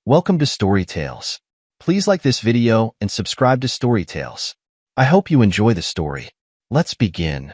Welcome to Storytales. Please like this video and subscribe to Storytales. I hope you enjoy the story. Let's begin.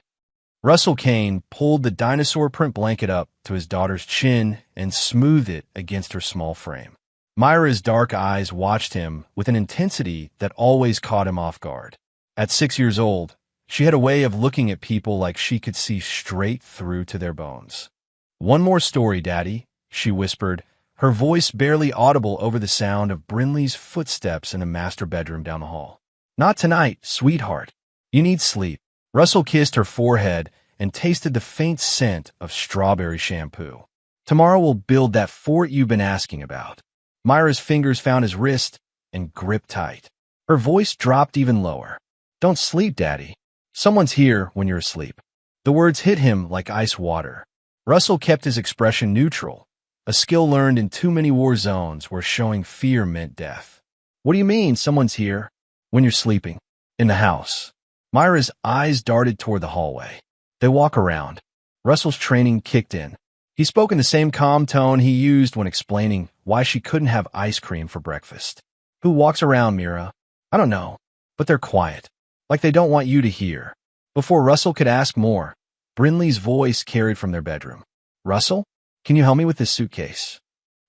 Russell Kane pulled the dinosaur print blanket up to his daughter's chin and smoothed it against her small frame. Myra's dark eyes watched him with an intensity that always caught him off guard. At 6 years old, she had a way of looking at people like she could see straight through to their bones. "One more story, Daddy," she whispered, her voice barely audible over the sound of Brinley's footsteps in the master bedroom down the hall. "Not tonight, sweetheart. You need sleep." Russell kissed her forehead and tasted the faint scent of strawberry shampoo. "Tomorrow we'll build that fort you've been asking about." Myra's fingers found his wrist and gripped tight. Her voice dropped even lower. "Don't sleep, Daddy. Someone's here when you're asleep." The words hit him like ice water. Russell kept his expression neutral, a skill learned in too many war zones where showing fear meant death. "What do you mean, someone's here?" "When you're sleeping. In the house." Myra's eyes darted toward the hallway. They walk around. Russell's training kicked in. He spoke in the same calm tone he used when explaining why she couldn't have ice cream for breakfast. "Who walks around, Mira?" "I don't know, but they're quiet. Like they don't want you to hear." Before Russell could ask more, Brinley's voice carried from their bedroom. "Russell, can you help me with this suitcase?"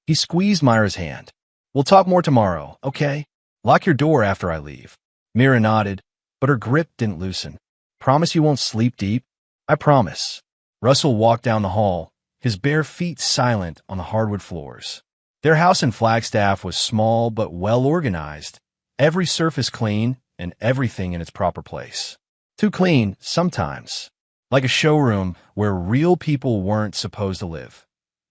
He squeezed Myra's hand. "We'll talk more tomorrow, okay? Lock your door after I leave." Mira nodded, but her grip didn't loosen. "Promise you won't sleep deep?" "I promise." Russell walked down the hall, his bare feet silent on the hardwood floors. Their house in Flagstaff was small but well organized, every surface clean and everything in its proper place. Too clean, sometimes. Like a showroom where real people weren't supposed to live.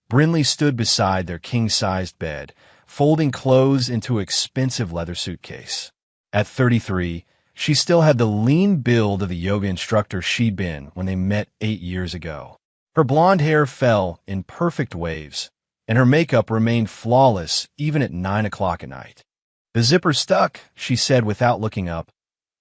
Brinley stood beside their king-sized bed, folding clothes into an expensive leather suitcase. At 33, she still had the lean build of the yoga instructor she'd been when they met 8 years ago. Her blonde hair fell in perfect waves, and her makeup remained flawless even at 9 o'clock at night. "The zipper stuck," she said without looking up.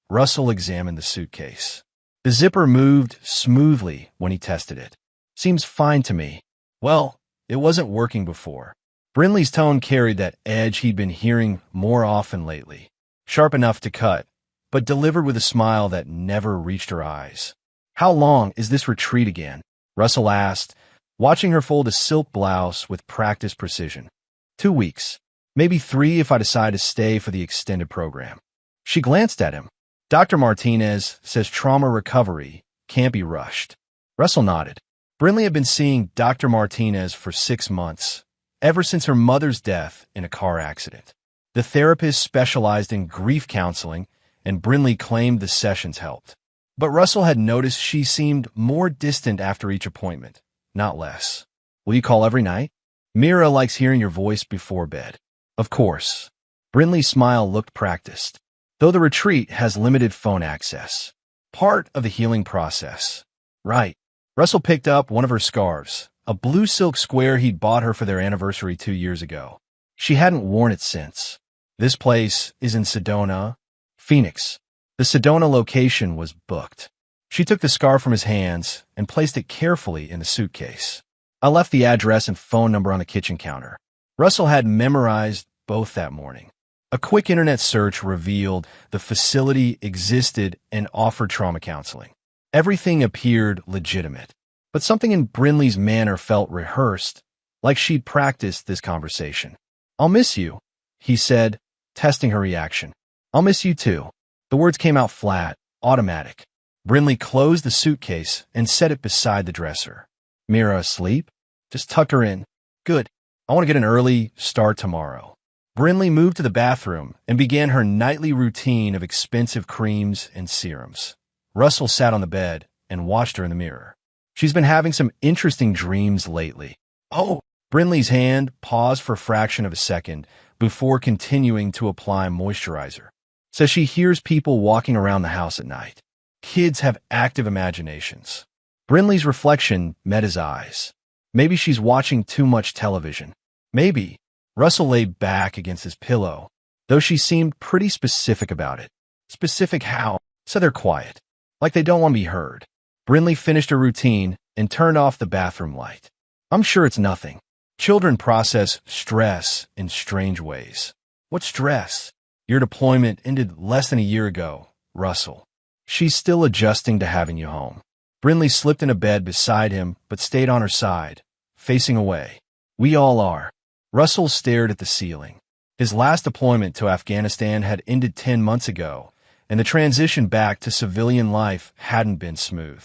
Russell examined the suitcase. The zipper moved smoothly when he tested it. "Seems fine to me." Well, it wasn't working before. Brinley's tone carried that edge he'd been hearing more often lately. Sharp enough to cut, but delivered with a smile that never reached her eyes. "How long is this retreat again?" Russell asked, watching her fold a silk blouse with practiced precision. 2 weeks. Maybe 3 if I decide to stay for the extended program." She glanced at him. "Dr. Martinez says trauma recovery can't be rushed." Russell nodded. Brinley had been seeing Dr. Martinez for 6 months, ever since her mother's death in a car accident. The therapist specialized in grief counseling, and Brinley claimed the sessions helped. But Russell had noticed she seemed more distant after each appointment, not less. "Will you call every night?" "Mira likes hearing your voice before bed." "Of course." Brinley's smile looked practiced, though the retreat has limited phone access. "Part of the healing process." "Right." Russell picked up one of her scarves, a blue silk square he'd bought her for their anniversary 2 years ago. She hadn't worn it since. "This place is in Sedona, Phoenix." The Sedona location was booked. She took the scarf from his hands and placed it carefully in the suitcase. "I left the address and phone number on the kitchen counter." Russell had memorized both that morning. A quick internet search revealed the facility existed and offered trauma counseling. Everything appeared legitimate, but something in Brinley's manner felt rehearsed, like she'd practiced this conversation. "I'll miss you," he said, testing her reaction. "I'll miss you too." The words came out flat, automatic. Brinley closed the suitcase and set it beside the dresser. "Mira asleep?" "Just tuck her in." "Good. I want to get an early start tomorrow." Brinley moved to the bathroom and began her nightly routine of expensive creams and serums. Russell sat on the bed and watched her in the mirror. "She's been having some interesting dreams lately." "Oh!" Brinley's hand paused for a fraction of a second before continuing to apply moisturizer. "Says she hears people walking around the house at night. Kids have active imaginations." Brinley's reflection met his eyes. "Maybe she's watching too much television." "Maybe." Russell lay back against his pillow, though she seemed pretty specific about it. "Specific how?" "So they're quiet. Like they don't want to be heard." Brinley finished her routine and turned off the bathroom light. "I'm sure it's nothing." Children process stress in strange ways. What stress? Your deployment ended less than a year ago, Russell. She's still adjusting to having you home. Brinley slipped into bed beside him, but stayed on her side, facing away. We all are. Russell stared at the ceiling. His last deployment to Afghanistan had ended 10 months ago, and the transition back to civilian life hadn't been smooth.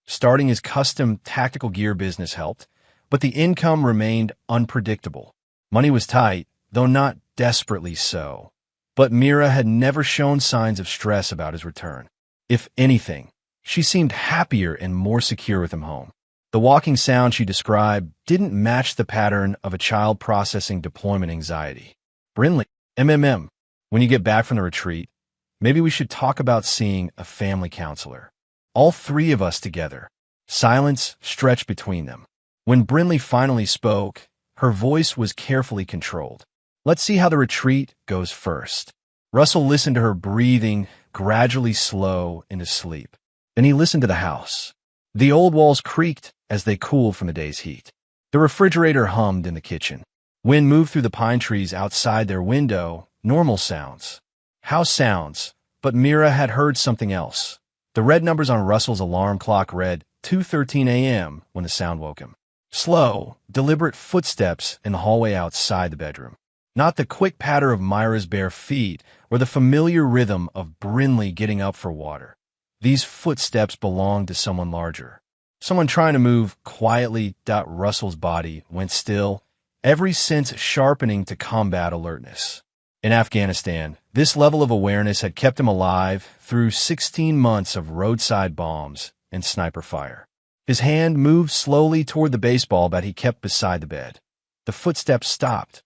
Starting his custom tactical gear business helped, but the income remained unpredictable. Money was tight, though not desperately so. But Mira had never shown signs of stress about his return. If anything, she seemed happier and more secure with him home. The walking sound she described didn't match the pattern of a child processing deployment anxiety. Brinley, when you get back from the retreat, maybe we should talk about seeing a family counselor. All three of us together. Silence stretched between them. When Brinley finally spoke, her voice was carefully controlled. Let's see how the retreat goes first. Russell listened to her breathing, gradually slow into sleep. Then he listened to the house. The old walls creaked as they cooled from the day's heat. The refrigerator hummed in the kitchen. Wind moved through the pine trees outside their window, normal sounds. House sounds, but Mira had heard something else. The red numbers on Russell's alarm clock read 2:13 a.m. when the sound woke him. Slow, deliberate footsteps in the hallway outside the bedroom. Not the quick patter of Myra's bare feet or the familiar rhythm of Brinley getting up for water. These footsteps belonged to someone larger. Someone trying to move quietly. Russell's body went still, every sense sharpening to combat alertness. In Afghanistan, this level of awareness had kept him alive through 16 months of roadside bombs and sniper fire. His hand moved slowly toward the baseball bat he kept beside the bed. The footsteps stopped.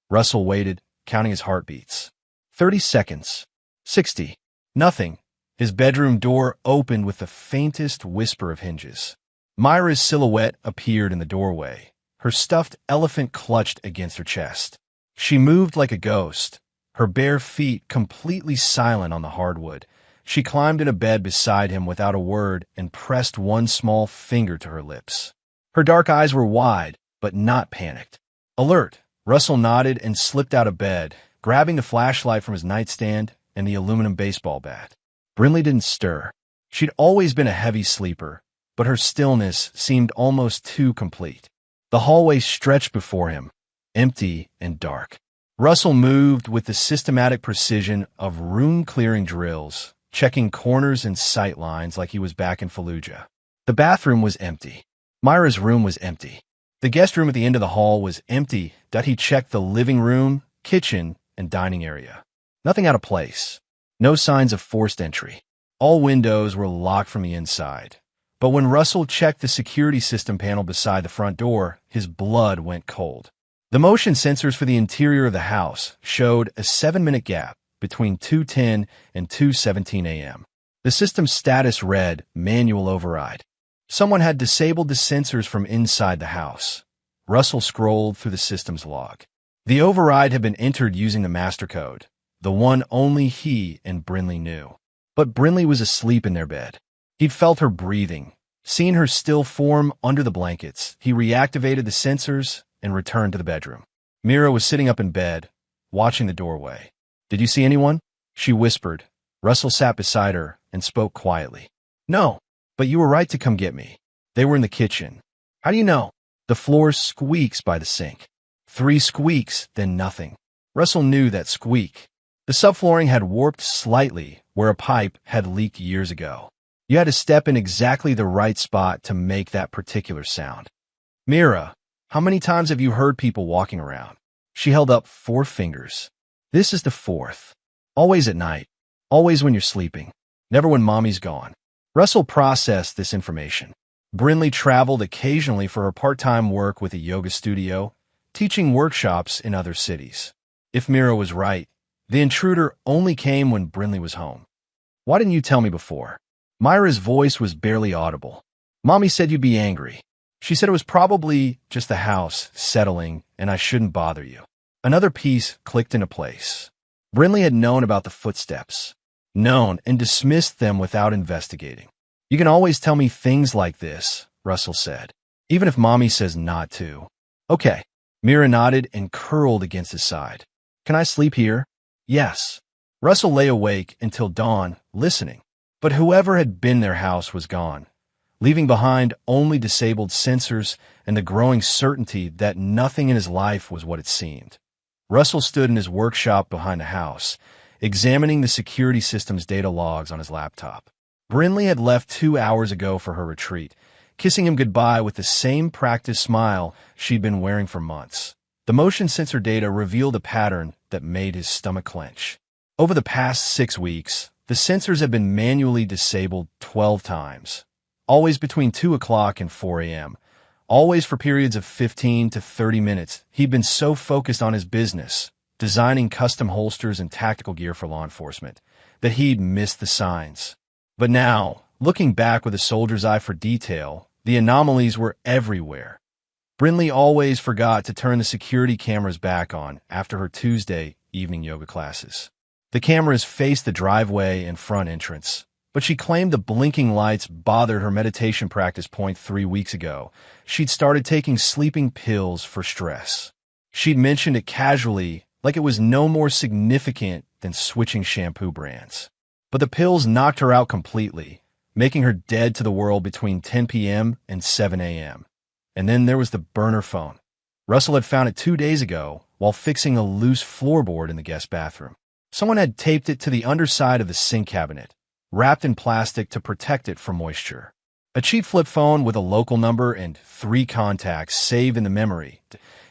Russell waited, counting his heartbeats. 30 seconds. 60. Nothing. His bedroom door opened with the faintest whisper of hinges. Myra's silhouette appeared in the doorway, her stuffed elephant clutched against her chest. She moved like a ghost, her bare feet completely silent on the hardwood. She climbed into bed beside him without a word and pressed one small finger to her lips. Her dark eyes were wide, but not panicked. Alert, Russell nodded and slipped out of bed, grabbing the flashlight from his nightstand and the aluminum baseball bat. Brinley didn't stir. She'd always been a heavy sleeper, but her stillness seemed almost too complete. The hallway stretched before him, empty and dark. Russell moved with the systematic precision of room-clearing drills, checking corners and sight lines like he was back in Fallujah. The bathroom was empty. Myra's room was empty. The guest room at the end of the hall was empty. He checked the living room, kitchen, and dining area. Nothing out of place. No signs of forced entry. All windows were locked from the inside. But when Russell checked the security system panel beside the front door, his blood went cold. The motion sensors for the interior of the house showed a 7-minute gap between 2:10 and 2:17 a.m. The system's status read manual override. Someone had disabled the sensors from inside the house. Russell scrolled through the system's log. The override had been entered using the master code, the one only he and Brinley knew. But Brinley was asleep in their bed. He'd felt her breathing, seen her still form under the blankets. He reactivated the sensors and returned to the bedroom. Mira was sitting up in bed, watching the doorway. "Did you see anyone?" she whispered. Russell sat beside her and spoke quietly. "No, but you were right to come get me. They were in the kitchen." "How do you know?" "The floor squeaks by the sink." 3 squeaks, then nothing. Russell knew that squeak. The subflooring had warped slightly where a pipe had leaked years ago. You had to step in exactly the right spot to make that particular sound. "Mira, how many times have you heard people walking around?" She held up 4 fingers. "This is the 4th. Always at night. Always when you're sleeping. Never when mommy's gone." Russell processed this information. Brinley traveled occasionally for her part-time work with a yoga studio, teaching workshops in other cities. If Mira was right, the intruder only came when Brinley was home. "Why didn't you tell me before?" Myra's voice was barely audible. "Mommy said you'd be angry. She said it was probably just the house settling and I shouldn't bother you." Another piece clicked into place. Brinley had known about the footsteps. Known and dismissed them without investigating. "You can always tell me things like this," Russell said. "Even if Mommy says not to." "Okay, Mira nodded and curled against his side. Can I sleep here? Yes. Russell lay awake until dawn, listening. But whoever had been their house was gone, leaving behind only disabled sensors and the growing certainty that nothing in his life was what it seemed. Russell stood in his workshop behind the house, examining the security system's data logs on his laptop. Brinley had left 2 hours ago for her retreat, kissing him goodbye with the same practiced smile she'd been wearing for months. The motion sensor data revealed a pattern that made his stomach clench. Over the past 6 weeks, the sensors have been manually disabled 12 times, always between 2 o'clock and 4 a.m., always for periods of 15 to 30 minutes. He'd been so focused on his business, designing custom holsters and tactical gear for law enforcement, that he'd missed the signs. But now, looking back with a soldier's eye for detail, the anomalies were everywhere. Brinley always forgot to turn the security cameras back on after her Tuesday evening yoga classes. The cameras faced the driveway and front entrance, but she claimed the blinking lights bothered her meditation practice. 3 weeks ago, she'd started taking sleeping pills for stress. She'd mentioned it casually, like it was no more significant than switching shampoo brands. But the pills knocked her out completely, making her dead to the world between 10 p.m. and 7 a.m. And then there was the burner phone. Russell had found it 2 days ago while fixing a loose floorboard in the guest bathroom. Someone had taped it to the underside of the sink cabinet, wrapped in plastic to protect it from moisture. A cheap flip phone with a local number and 3 contacts saved in the memory.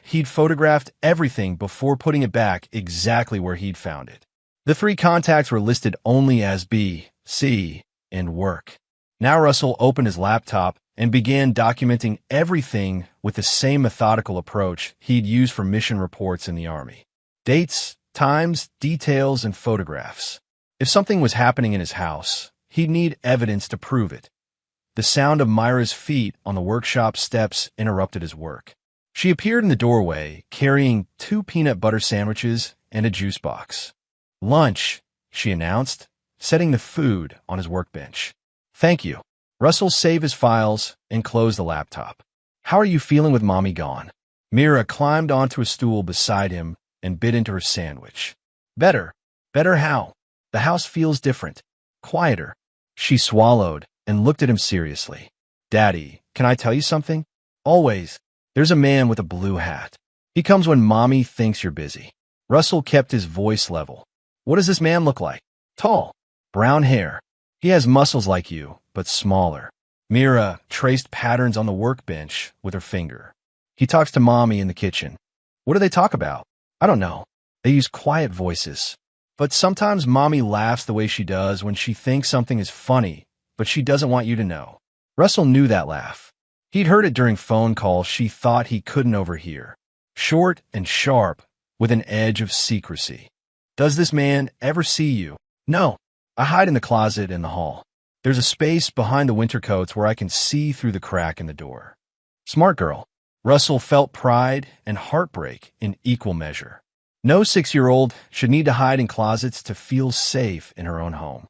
He'd photographed everything before putting it back exactly where he'd found it. The 3 contacts were listed only as B, C, and work. Now Russell opened his laptop and began documenting everything with the same methodical approach he'd used for mission reports in the Army. Dates, times, details, and photographs. If something was happening in his house, he'd need evidence to prove it. The sound of Myra's feet on the workshop steps interrupted his work. She appeared in the doorway, carrying 2 peanut butter sandwiches and a juice box. Lunch, she announced, setting the food on his workbench. Thank you. Russell saved his files and closed the laptop. How are you feeling with Mommy gone? Mira climbed onto a stool beside him and bit into her sandwich. Better. Better how? The house feels different. Quieter. She swallowed and looked at him seriously. Daddy, can I tell you something? Always. There's a man with a blue hat. He comes when Mommy thinks you're busy. Russell kept his voice level. What does this man look like? Tall. Brown hair. He has muscles like you, but smaller. Mira traced patterns on the workbench with her finger. He talks to Mommy in the kitchen. What do they talk about? I don't know. They use quiet voices. But sometimes Mommy laughs the way she does when she thinks something is funny, but she doesn't want you to know. Russell knew that laugh. He'd heard it during phone calls she thought he couldn't overhear. Short and sharp, with an edge of secrecy. Does this man ever see you? No. I hide in the closet in the hall. There's a space behind the winter coats where I can see through the crack in the door. Smart girl. Russell felt pride and heartbreak in equal measure. No 6-year-old should need to hide in closets to feel safe in her own home.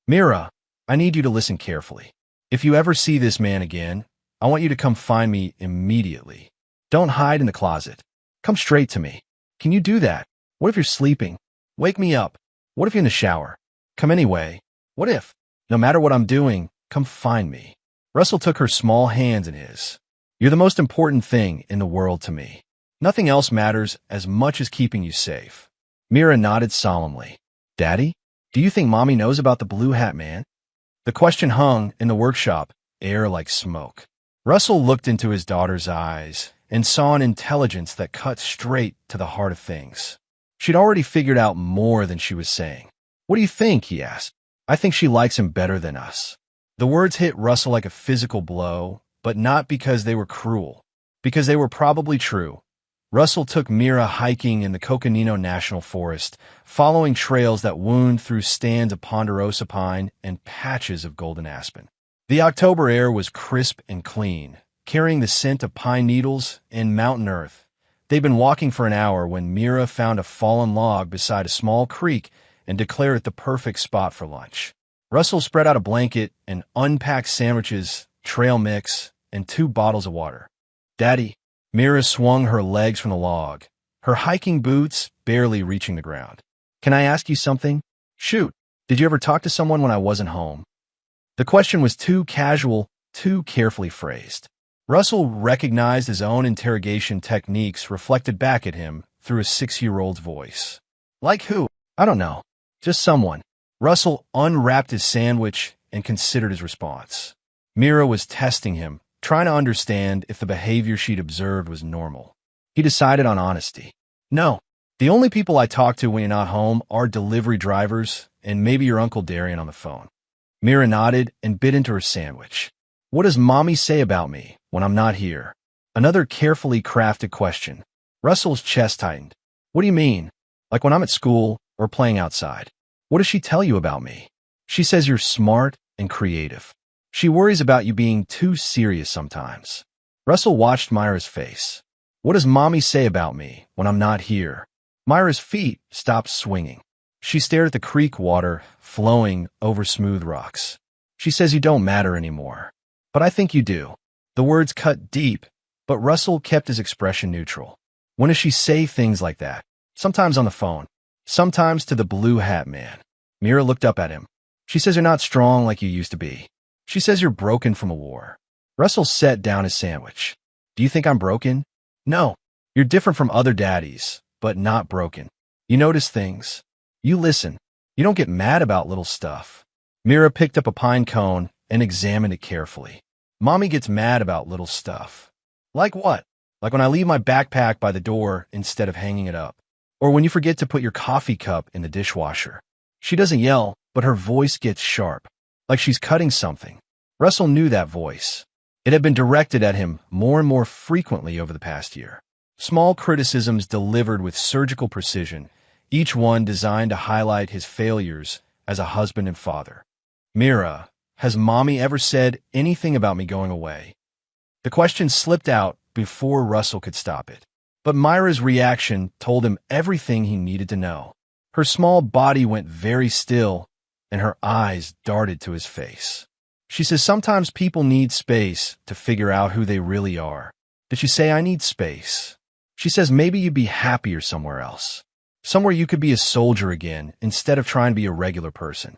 Mira, I need you to listen carefully. If you ever see this man again, I want you to come find me immediately. Don't hide in the closet. Come straight to me. Can you do that? What if you're sleeping? Wake me up. What if you're in the shower? Come anyway. What if? No matter what I'm doing, come find me. Russell took her small hands in his. You're the most important thing in the world to me. Nothing else matters as much as keeping you safe. Mira nodded solemnly. Daddy, do you think Mommy knows about the blue hat man? The question hung in the workshop, air like smoke. Russell looked into his daughter's eyes and saw an intelligence that cut straight to the heart of things. She'd already figured out more than she was saying. What do you think? He asked. I think she likes him better than us. The words hit Russell like a physical blow, but not because they were cruel, because they were probably true. Russell took Mira hiking in the Coconino National Forest, following trails that wound through stands of ponderosa pine and patches of golden aspen. The October air was crisp and clean, carrying the scent of pine needles and mountain earth. They'd been walking for an hour when Mira found a fallen log beside a small creek and declared it the perfect spot for lunch. Russell spread out a blanket and unpacked sandwiches, trail mix, and 2 bottles of water. Daddy, Mira swung her legs from the log, her hiking boots barely reaching the ground. Can I ask you something? Shoot, did you ever talk to someone when I wasn't home? The question was too casual, too carefully phrased. Russell recognized his own interrogation techniques reflected back at him through a 6-year-old's voice. Like who? I don't know. Just someone. Russell unwrapped his sandwich and considered his response. Mira was testing him, trying to understand if the behavior she'd observed was normal. He decided on honesty. No, the only people I talk to when you're not home are delivery drivers and maybe your Uncle Darian on the phone. Mira nodded and bit into her sandwich. What does Mommy say about me when I'm not here? Another carefully crafted question. Russell's chest tightened. What do you mean? Like when I'm at school or playing outside? What does she tell you about me? She says you're smart and creative. She worries about you being too serious sometimes. Russell watched Myra's face. What does Mommy say about me when I'm not here? Myra's feet stopped swinging. She stared at the creek water flowing over smooth rocks. She says you don't matter anymore. But I think you do. The words cut deep, but Russell kept his expression neutral. When does she say things like that? Sometimes on the phone. Sometimes to the blue hat man. Mira looked up at him. She says you're not strong like you used to be. She says you're broken from a war. Russell set down his sandwich. Do you think I'm broken? No. You're different from other daddies, but not broken. You notice things. You listen. You don't get mad about little stuff. Mira picked up a pine cone and examined it carefully. Mommy gets mad about little stuff. Like what? Like when I leave my backpack by the door instead of hanging it up. Or when you forget to put your coffee cup in the dishwasher. She doesn't yell, but her voice gets sharp, like she's cutting something. Russell knew that voice. It had been directed at him more and more frequently over the past year. Small criticisms delivered with surgical precision, each one designed to highlight his failures as a husband and father. Mira, has Mommy ever said anything about me going away? The question slipped out before Russell could stop it. But Myra's reaction told him everything he needed to know. Her small body went very still, and her eyes darted to his face. She says sometimes people need space to figure out who they really are. Did she say I need space? She says maybe you'd be happier somewhere else. Somewhere you could be a soldier again instead of trying to be a regular person.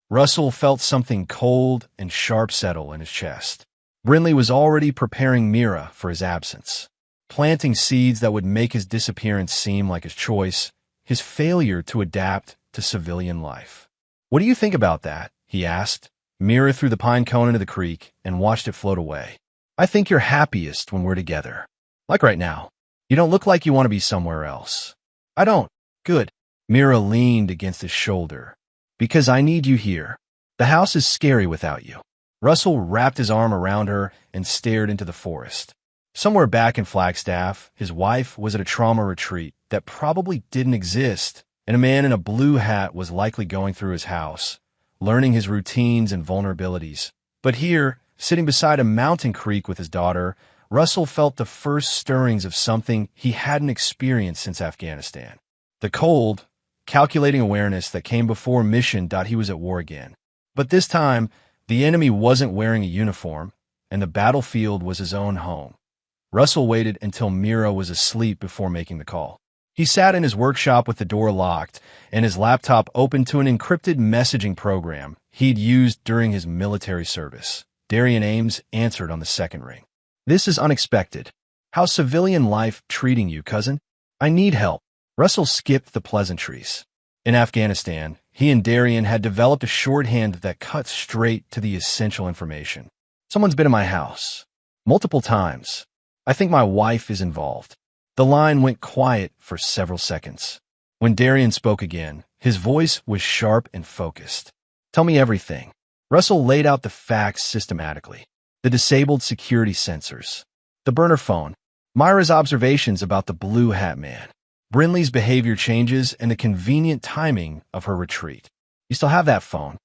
Russell felt something cold and sharp settle in his chest. Brinley was already preparing Mira for his absence, planting seeds that would make his disappearance seem like his choice, his failure to adapt to civilian life. What do you think about that? He asked. Mira threw the pine cone into the creek and watched it float away. I think you're happiest when we're together. Like right now. You don't look like you want to be somewhere else. I don't. Good. Mira leaned against his shoulder. Because I need you here. The house is scary without you. Russell wrapped his arm around her and stared into the forest. Somewhere back in Flagstaff, his wife was at a trauma retreat that probably didn't exist, and a man in a blue hat was likely going through his house, learning his routines and vulnerabilities. But here, sitting beside a mountain creek with his daughter, Russell felt the first stirrings of something he hadn't experienced since Afghanistan. The cold, calculating awareness that came before mission. He was at war again. But this time, the enemy wasn't wearing a uniform, and the battlefield was his own home. Russell waited until Mira was asleep before making the call. He sat in his workshop with the door locked and his laptop open to an encrypted messaging program he'd used during his military service. Darian Ames answered on the second ring. This is unexpected. How's civilian life treating you, cousin? I need help. Russell skipped the pleasantries. In Afghanistan, he and Darian had developed a shorthand that cut straight to the essential information. Someone's been in my house. Multiple times. I think my wife is involved. The line went quiet for several seconds. When Darian spoke again, his voice was sharp and focused. Tell me everything. Russell laid out the facts systematically. The disabled security sensors. The burner phone. Myra's observations about the blue hat man. Brinley's behavior changes and the convenient timing of her retreat. You still have that phone?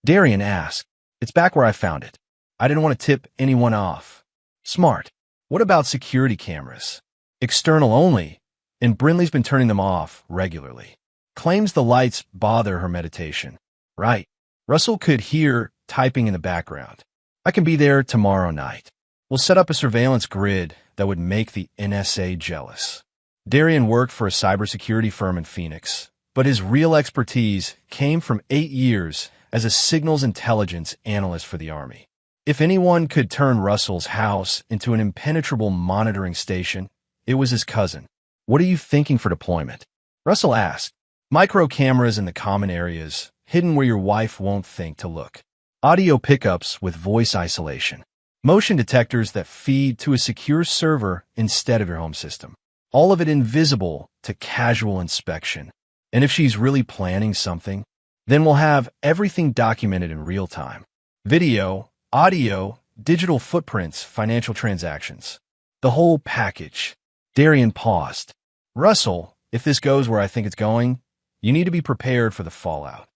Darian asked. It's back where I found it. I didn't want to tip anyone off. Smart. What about security cameras? External only, and Brinley's been turning them off regularly. Claims the lights bother her meditation. Right. Russell could hear typing in the background. I can be there tomorrow night. We'll set up a surveillance grid that would make the NSA jealous. Darian worked for a cybersecurity firm in Phoenix, but his real expertise came from 8 years as a signals intelligence analyst for the Army. If anyone could turn Russell's house into an impenetrable monitoring station, it was his cousin. "What are you thinking for deployment?" Russell asked. "Micro cameras in the common areas, hidden where your wife won't think to look. Audio pickups with voice isolation. Motion detectors that feed to a secure server instead of your home system. All of it invisible to casual inspection. And if she's really planning something, then we'll have everything documented in real time. Video, audio, digital footprints, financial transactions. The whole package." Darian paused. "Russell, if this goes where I think it's going, you need to be prepared for the fallout."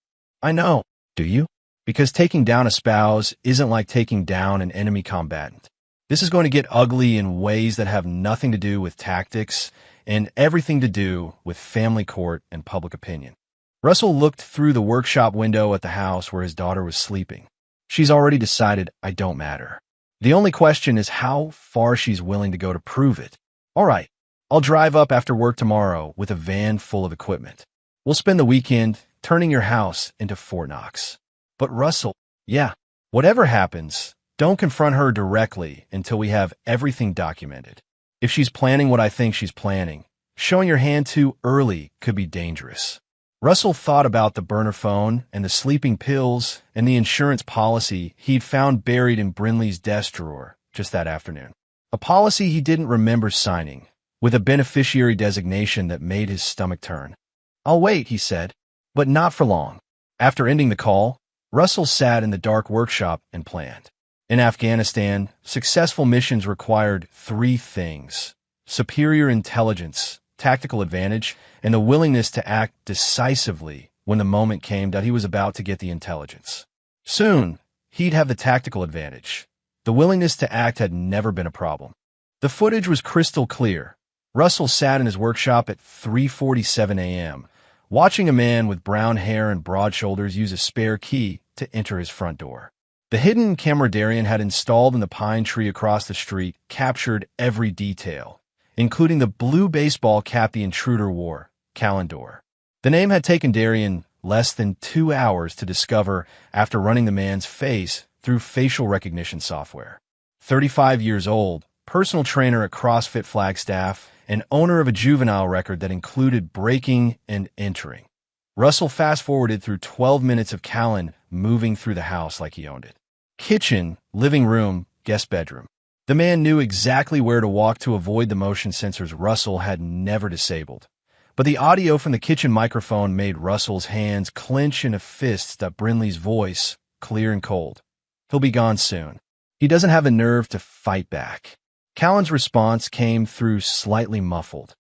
"I know. Do you? Because taking down a spouse isn't like taking down an enemy combatant. This is going to get ugly in ways that have nothing to do with tactics and everything to do with family court and public opinion." Russell looked through the workshop window at the house where his daughter was sleeping. "She's already decided I don't matter. The only question is how far she's willing to go to prove it. All right, I'll drive up after work tomorrow with a van full of equipment. We'll spend the weekend turning your house into Fort Knox." "But Russell," "Yeah, whatever happens, don't confront her directly until we have everything documented. If she's planning what I think she's planning, showing your hand too early could be dangerous." Russell thought about the burner phone and the sleeping pills and the insurance policy he'd found buried in Brinley's desk drawer just that afternoon. A policy he didn't remember signing, with a beneficiary designation that made his stomach turn. "I'll wait," he said, "but not for long." After ending the call, Russell sat in the dark workshop and planned. In Afghanistan, successful missions required 3 things: superior intelligence, tactical advantage, and the willingness to act decisively when the moment came that he was about to get the intelligence. Soon, he'd have the tactical advantage. The willingness to act had never been a problem. The footage was crystal clear. Russell sat in his workshop at 3:47 a.m., watching a man with brown hair and broad shoulders use a spare key to enter his front door. The hidden camera Darian had installed in the pine tree across the street captured every detail, including the blue baseball cap the intruder wore, Calendar. The name had taken Darian less than 2 hours to discover after running the man's face through facial recognition software. 35 years old, personal trainer at CrossFit Flagstaff, and owner of a juvenile record that included breaking and entering. Russell fast-forwarded through 12 minutes of Callan moving through the house like he owned it. Kitchen, living room, guest bedroom. The man knew exactly where to walk to avoid the motion sensors Russell had never disabled. But the audio from the kitchen microphone made Russell's hands clench in a fist that Brinley's voice, clear and cold. "He'll be gone soon. He doesn't have the nerve to fight back." Callan's response came through slightly muffled.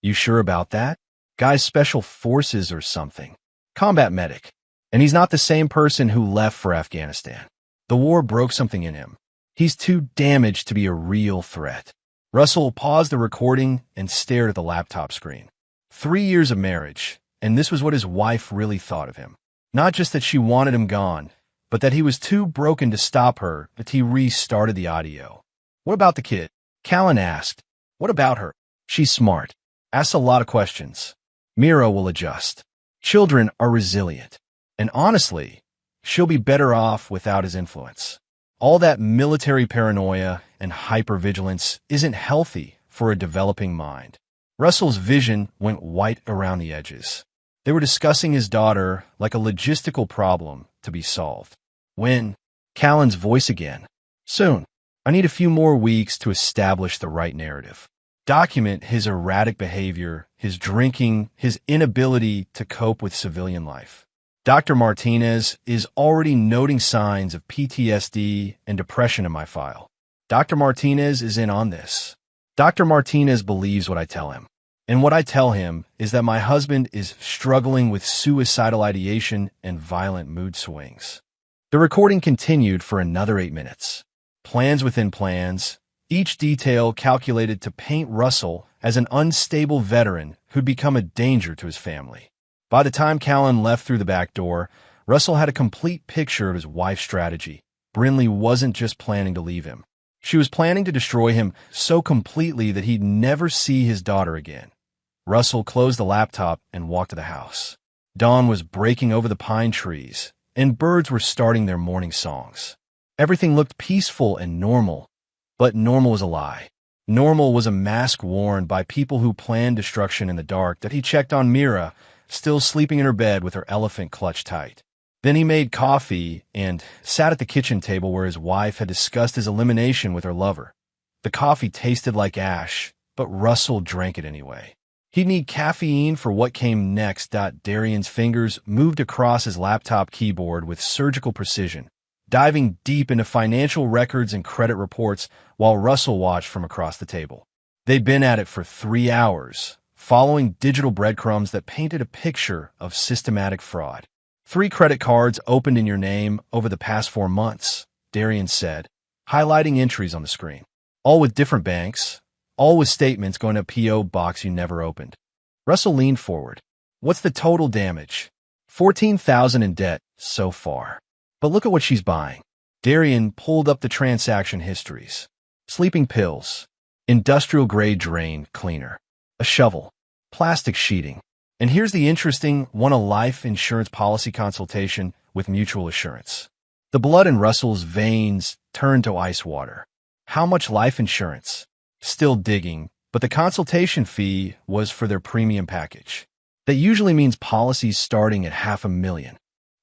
"You sure about that? Guy's special forces or something. Combat medic. And he's not the same person who left for Afghanistan. The war broke something in him. He's too damaged to be a real threat." Russell paused the recording and stared at the laptop screen. 3 years of marriage, and this was what his wife really thought of him. Not just that she wanted him gone, but that he was too broken to stop her, but he restarted the audio. "What about the kid?" Callan asked. "What about her?" "She's smart. Asks a lot of questions. Mira will adjust. Children are resilient. And honestly, she'll be better off without his influence. All that military paranoia and hypervigilance isn't healthy for a developing mind." Russell's vision went white around the edges. They were discussing his daughter like a logistical problem to be solved. "When?" Callan's voice again. "Soon. I need a few more weeks to establish the right narrative. Document his erratic behavior, his drinking, his inability to cope with civilian life. Dr. Martinez is already noting signs of PTSD and depression in my file. Dr. Martinez is in on this. Dr. Martinez believes what I tell him. And what I tell him is that my husband is struggling with suicidal ideation and violent mood swings." The recording continued for another 8 minutes. Plans within plans, each detail calculated to paint Russell as an unstable veteran who'd become a danger to his family. By the time Callan left through the back door, Russell had a complete picture of his wife's strategy. Brinley wasn't just planning to leave him. She was planning to destroy him so completely that he'd never see his daughter again. Russell closed the laptop and walked to the house. Dawn was breaking over the pine trees, and birds were starting their morning songs. Everything looked peaceful and normal, but normal was a lie. Normal was a mask worn by people who planned destruction in the dark that he checked on Mira, still sleeping in her bed with her elephant clutched tight. Then he made coffee and sat at the kitchen table where his wife had discussed his elimination with her lover. The coffee tasted like ash, but Russell drank it anyway. He'd need caffeine for what came next. Darian's fingers moved across his laptop keyboard with surgical precision, diving deep into financial records and credit reports while Russell watched from across the table. They'd been at it for 3 hours, following digital breadcrumbs that painted a picture of systematic fraud. 3 credit cards opened in your name over the past 4 months, Darian said, highlighting entries on the screen. All with different banks, all with statements going to a P.O. box you never opened. Russell leaned forward. What's the total damage? $14,000 in debt so far. But look at what she's buying. Darian pulled up the transaction histories. Sleeping pills, industrial-grade drain cleaner, a shovel, plastic sheeting. And here's the interesting one, a life insurance policy consultation with Mutual Assurance. The blood in Russell's veins turned to ice water. How much life insurance? Still digging, but the consultation fee was for their premium package. That usually means policies starting at $500,000.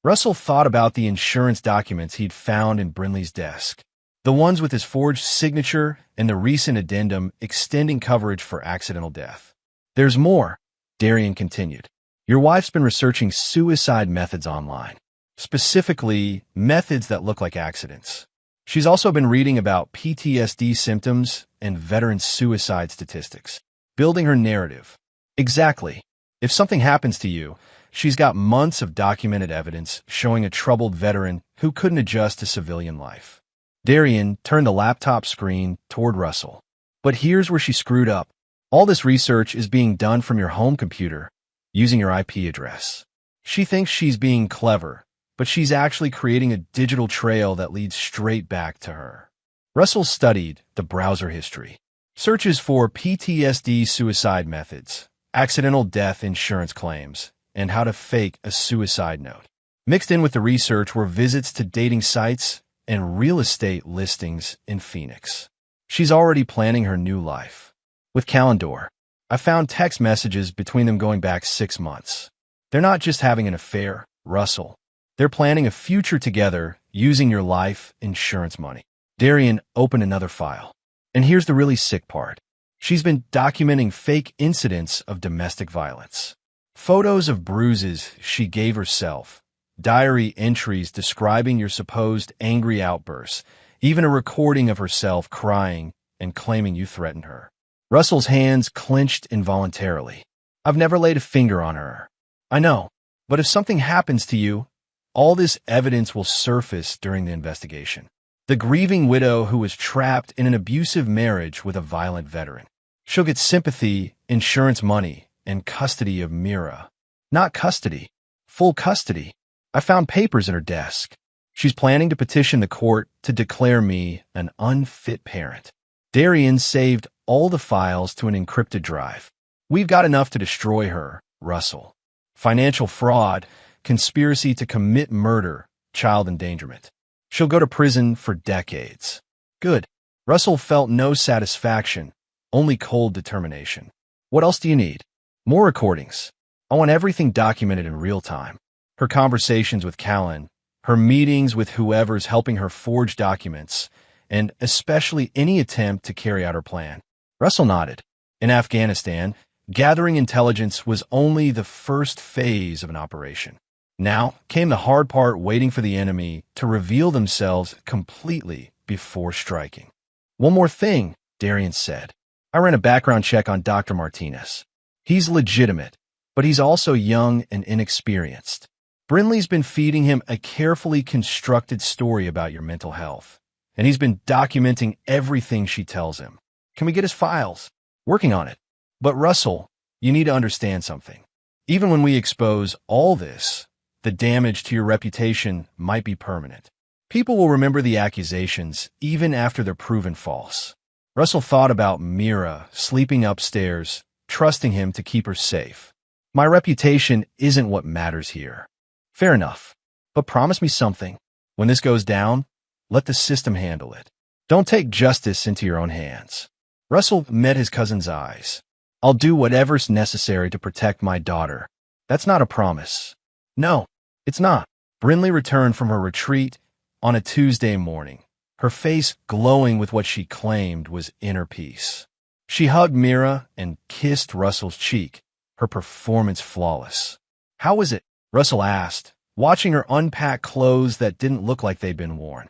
Russell thought about the insurance documents he'd found in Brinley's desk. The ones with his forged signature and the recent addendum extending coverage for accidental death. There's more, Darian continued. Your wife's been researching suicide methods online, specifically methods that look like accidents. She's also been reading about PTSD symptoms and veteran suicide statistics, building her narrative. Exactly. If something happens to you, she's got months of documented evidence showing a troubled veteran who couldn't adjust to civilian life. Darian turned the laptop screen toward Russell. But here's where she screwed up. All this research is being done from your home computer, using your IP address. She thinks she's being clever, but she's actually creating a digital trail that leads straight back to her. Russell studied the browser history. Searches for PTSD suicide methods, accidental death insurance claims, and how to fake a suicide note. Mixed in with the research were visits to dating sites and real estate listings in Phoenix. She's already planning her new life. With Calendar, I found text messages between them going back 6 months. They're not just having an affair, Russell. They're planning a future together using your life insurance money. Darian opened another file. And here's the really sick part. She's been documenting fake incidents of domestic violence. Photos of bruises she gave herself, diary entries describing your supposed angry outbursts, even a recording of herself crying and claiming you threatened her. Russell's hands clenched involuntarily. I've never laid a finger on her. I know, but if something happens to you, all this evidence will surface during the investigation. The grieving widow who was trapped in an abusive marriage with a violent veteran. She'll get sympathy, insurance money, and custody of Mira. Not custody, full custody. I found papers in her desk. She's planning to petition the court to declare me an unfit parent. Darian saved all the files to an encrypted drive. We've got enough to destroy her, Russell. Financial fraud, conspiracy to commit murder, child endangerment. She'll go to prison for decades. Good. Russell felt no satisfaction, only cold determination. What else do you need? More recordings. I want everything documented in real time. Her conversations with Callan, her meetings with whoever's helping her forge documents, and especially any attempt to carry out her plan. Russell nodded. In Afghanistan, gathering intelligence was only the first phase of an operation. Now came the hard part, waiting for the enemy to reveal themselves completely before striking. One more thing, Darian said. I ran a background check on Dr. Martinez. He's legitimate, but he's also young and inexperienced. Brinley's been feeding him a carefully constructed story about your mental health, and he's been documenting everything she tells him. Can we get his files? Working on it. But Russell, you need to understand something. Even when we expose all this, the damage to your reputation might be permanent. People will remember the accusations even after they're proven false. Russell thought about Mira sleeping upstairs, trusting him to keep her safe. My reputation isn't what matters here. Fair enough. But promise me something. When this goes down, let the system handle it. Don't take justice into your own hands. Russell met his cousin's eyes. I'll do whatever's necessary to protect my daughter. That's not a promise. No, it's not. Brinley returned from her retreat on a Tuesday morning, her face glowing with what she claimed was inner peace. She hugged Mira and kissed Russell's cheek, her performance flawless. How was it? Russell asked, watching her unpack clothes that didn't look like they'd been worn.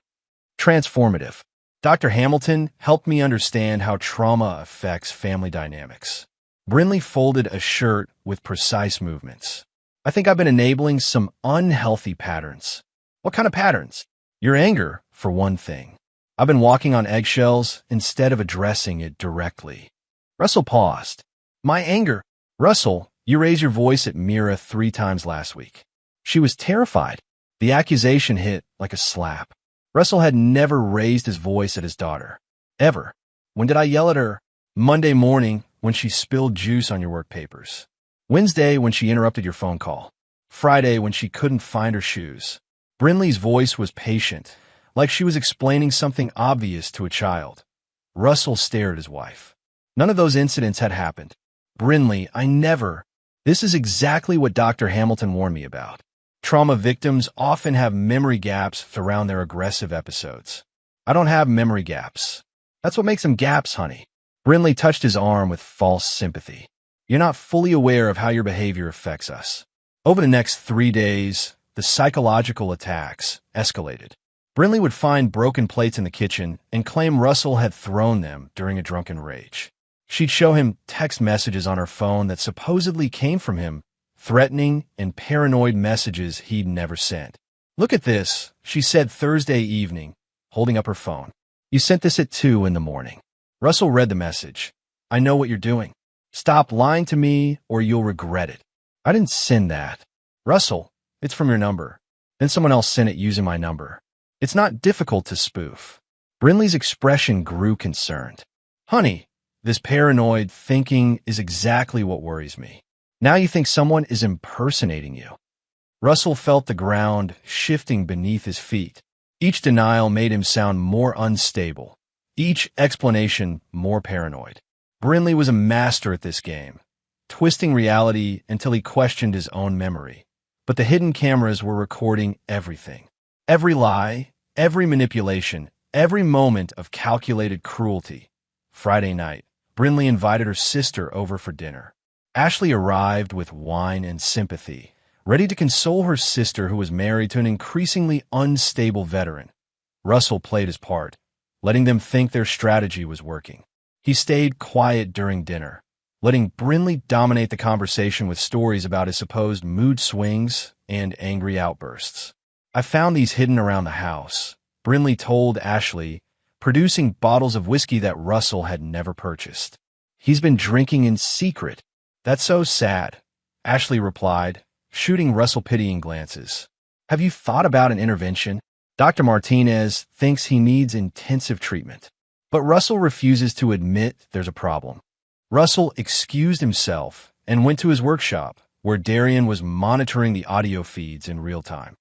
Transformative. Dr. Hamilton helped me understand how trauma affects family dynamics. Brinley folded a shirt with precise movements. I think I've been enabling some unhealthy patterns. What kind of patterns? Your anger, for one thing. I've been walking on eggshells instead of addressing it directly. Russell paused. My anger? Russell, you raised your voice at Mira 3 times last week. She was terrified. The accusation hit like a slap. Russell had never raised his voice at his daughter. Ever. When did I yell at her? Monday morning, when she spilled juice on your work papers. Wednesday, when she interrupted your phone call. Friday, when she couldn't find her shoes. Brinley's voice was patient, like she was explaining something obvious to a child. Russell stared at his wife. None of those incidents had happened. Brinley, I never. This is exactly what Dr. Hamilton warned me about. Trauma victims often have memory gaps around their aggressive episodes. I don't have memory gaps. That's what makes them gaps, honey. Brinley touched his arm with false sympathy. You're not fully aware of how your behavior affects us. Over the next 3 days, the psychological attacks escalated. Brinley would find broken plates in the kitchen and claim Russell had thrown them during a drunken rage. She'd show him text messages on her phone that supposedly came from him, threatening and paranoid messages he'd never sent. Look at this, she said Thursday evening, holding up her phone. You sent this at 2 in the morning. Russell read the message. I know what you're doing. Stop lying to me or you'll regret it. I didn't send that. Russell, it's from your number. Then someone else sent it using my number. It's not difficult to spoof. Brinley's expression grew concerned. Honey, this paranoid thinking is exactly what worries me. Now you think someone is impersonating you. Russell felt the ground shifting beneath his feet. Each denial made him sound more unstable. Each explanation more paranoid. Brinley was a master at this game, twisting reality until he questioned his own memory. But the hidden cameras were recording everything. Every lie, every manipulation, every moment of calculated cruelty. Friday night, Brinley invited her sister over for dinner. Ashley arrived with wine and sympathy, ready to console her sister who was married to an increasingly unstable veteran. Russell played his part, letting them think their strategy was working. He stayed quiet during dinner, letting Brinley dominate the conversation with stories about his supposed mood swings and angry outbursts. I found these hidden around the house, Brinley told Ashley, producing bottles of whiskey that Russell had never purchased. He's been drinking in secret. That's so sad, Ashley replied, shooting Russell pitying glances. Have you thought about an intervention? Dr. Martinez thinks he needs intensive treatment. But Russell refuses to admit there's a problem. Russell excused himself and went to his workshop, where Darian was monitoring the audio feeds in real time.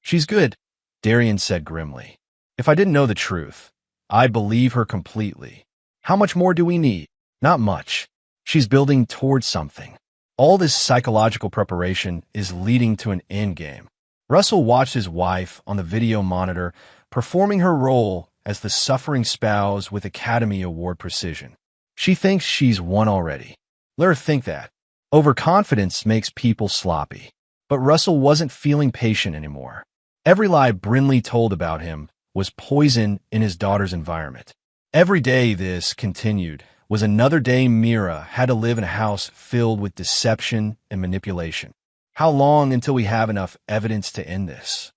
She's good, Darian said grimly. If I didn't know the truth, I'd believe her completely. How much more do we need? Not much. She's building towards something. All this psychological preparation is leading to an endgame. Russell watched his wife on the video monitor, performing her role as the suffering spouse with Academy Award precision. She thinks she's won already. Let her think that. Overconfidence makes people sloppy. But Russell wasn't feeling patient anymore. Every lie Brinley told about him was poison in his daughter's environment. Every day this continued was another day Mira had to live in a house filled with deception and manipulation. How long until we have enough evidence to end this?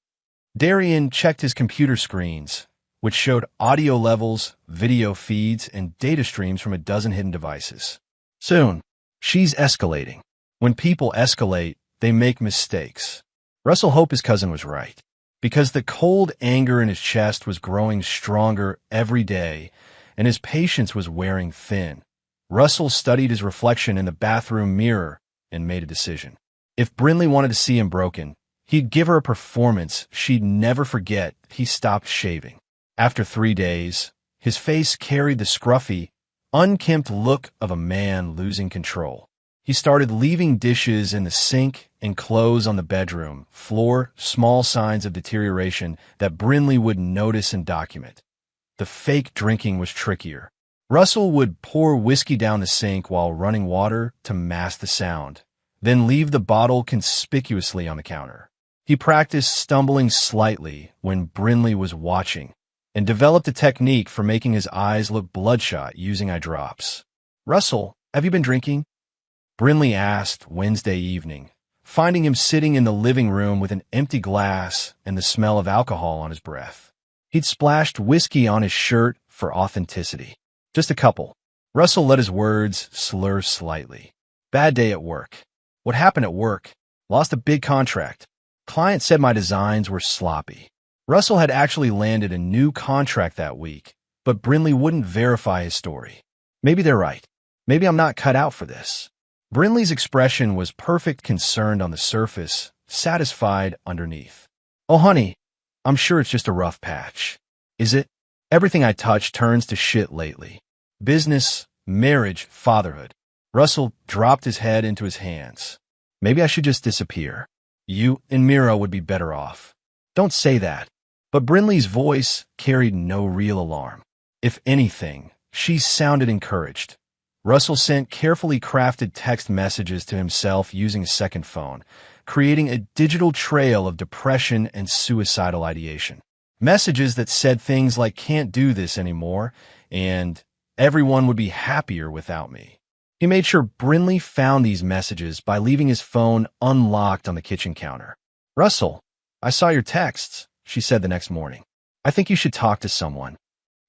Darian checked his computer screens, which showed audio levels, video feeds, and data streams from a dozen hidden devices. Soon, she's escalating. When people escalate, they make mistakes. Russell hoped his cousin was right. because the cold anger in his chest was growing stronger every day, and his patience was wearing thin. Russell studied his reflection in the bathroom mirror and made a decision. If Brinley wanted to see him broken, he'd give her a performance she'd never forget. He stopped shaving. After 3 days, his face carried the scruffy, unkempt look of a man losing control. He started leaving dishes in the sink and clothes on the bedroom floor, small signs of deterioration that Brinley would notice and document. The fake drinking was trickier. Russell would pour whiskey down the sink while running water to mask the sound, then leave the bottle conspicuously on the counter. He practiced stumbling slightly when Brinley was watching, and developed a technique for making his eyes look bloodshot using eye drops. "Russell, have you been drinking?" Brinley asked Wednesday evening, finding him sitting in the living room with an empty glass and the smell of alcohol on his breath. He'd splashed whiskey on his shirt for authenticity. "Just a couple." Russell let his words slur slightly. "Bad day at work." "What happened at work?" "Lost a big contract. Client said my designs were sloppy." Russell had actually landed a new contract that week, but Brinley wouldn't verify his story. "Maybe they're right. Maybe I'm not cut out for this." Brinley's expression was perfect, concerned on the surface, satisfied underneath. "Oh, honey, I'm sure it's just a rough patch." "Is it? Everything I touch turns to shit lately. Business, marriage, fatherhood." Russell dropped his head into his hands. "Maybe I should just disappear. You and Mira would be better off." "Don't say that." But Brinley's voice carried no real alarm. If anything, she sounded encouraged. Russell sent carefully crafted text messages to himself using a second phone, creating a digital trail of depression and suicidal ideation. Messages that said things like "can't do this anymore" and "everyone would be happier without me." He made sure Brinley found these messages by leaving his phone unlocked on the kitchen counter. "Russell, I saw your texts," she said the next morning. "I think you should talk to someone."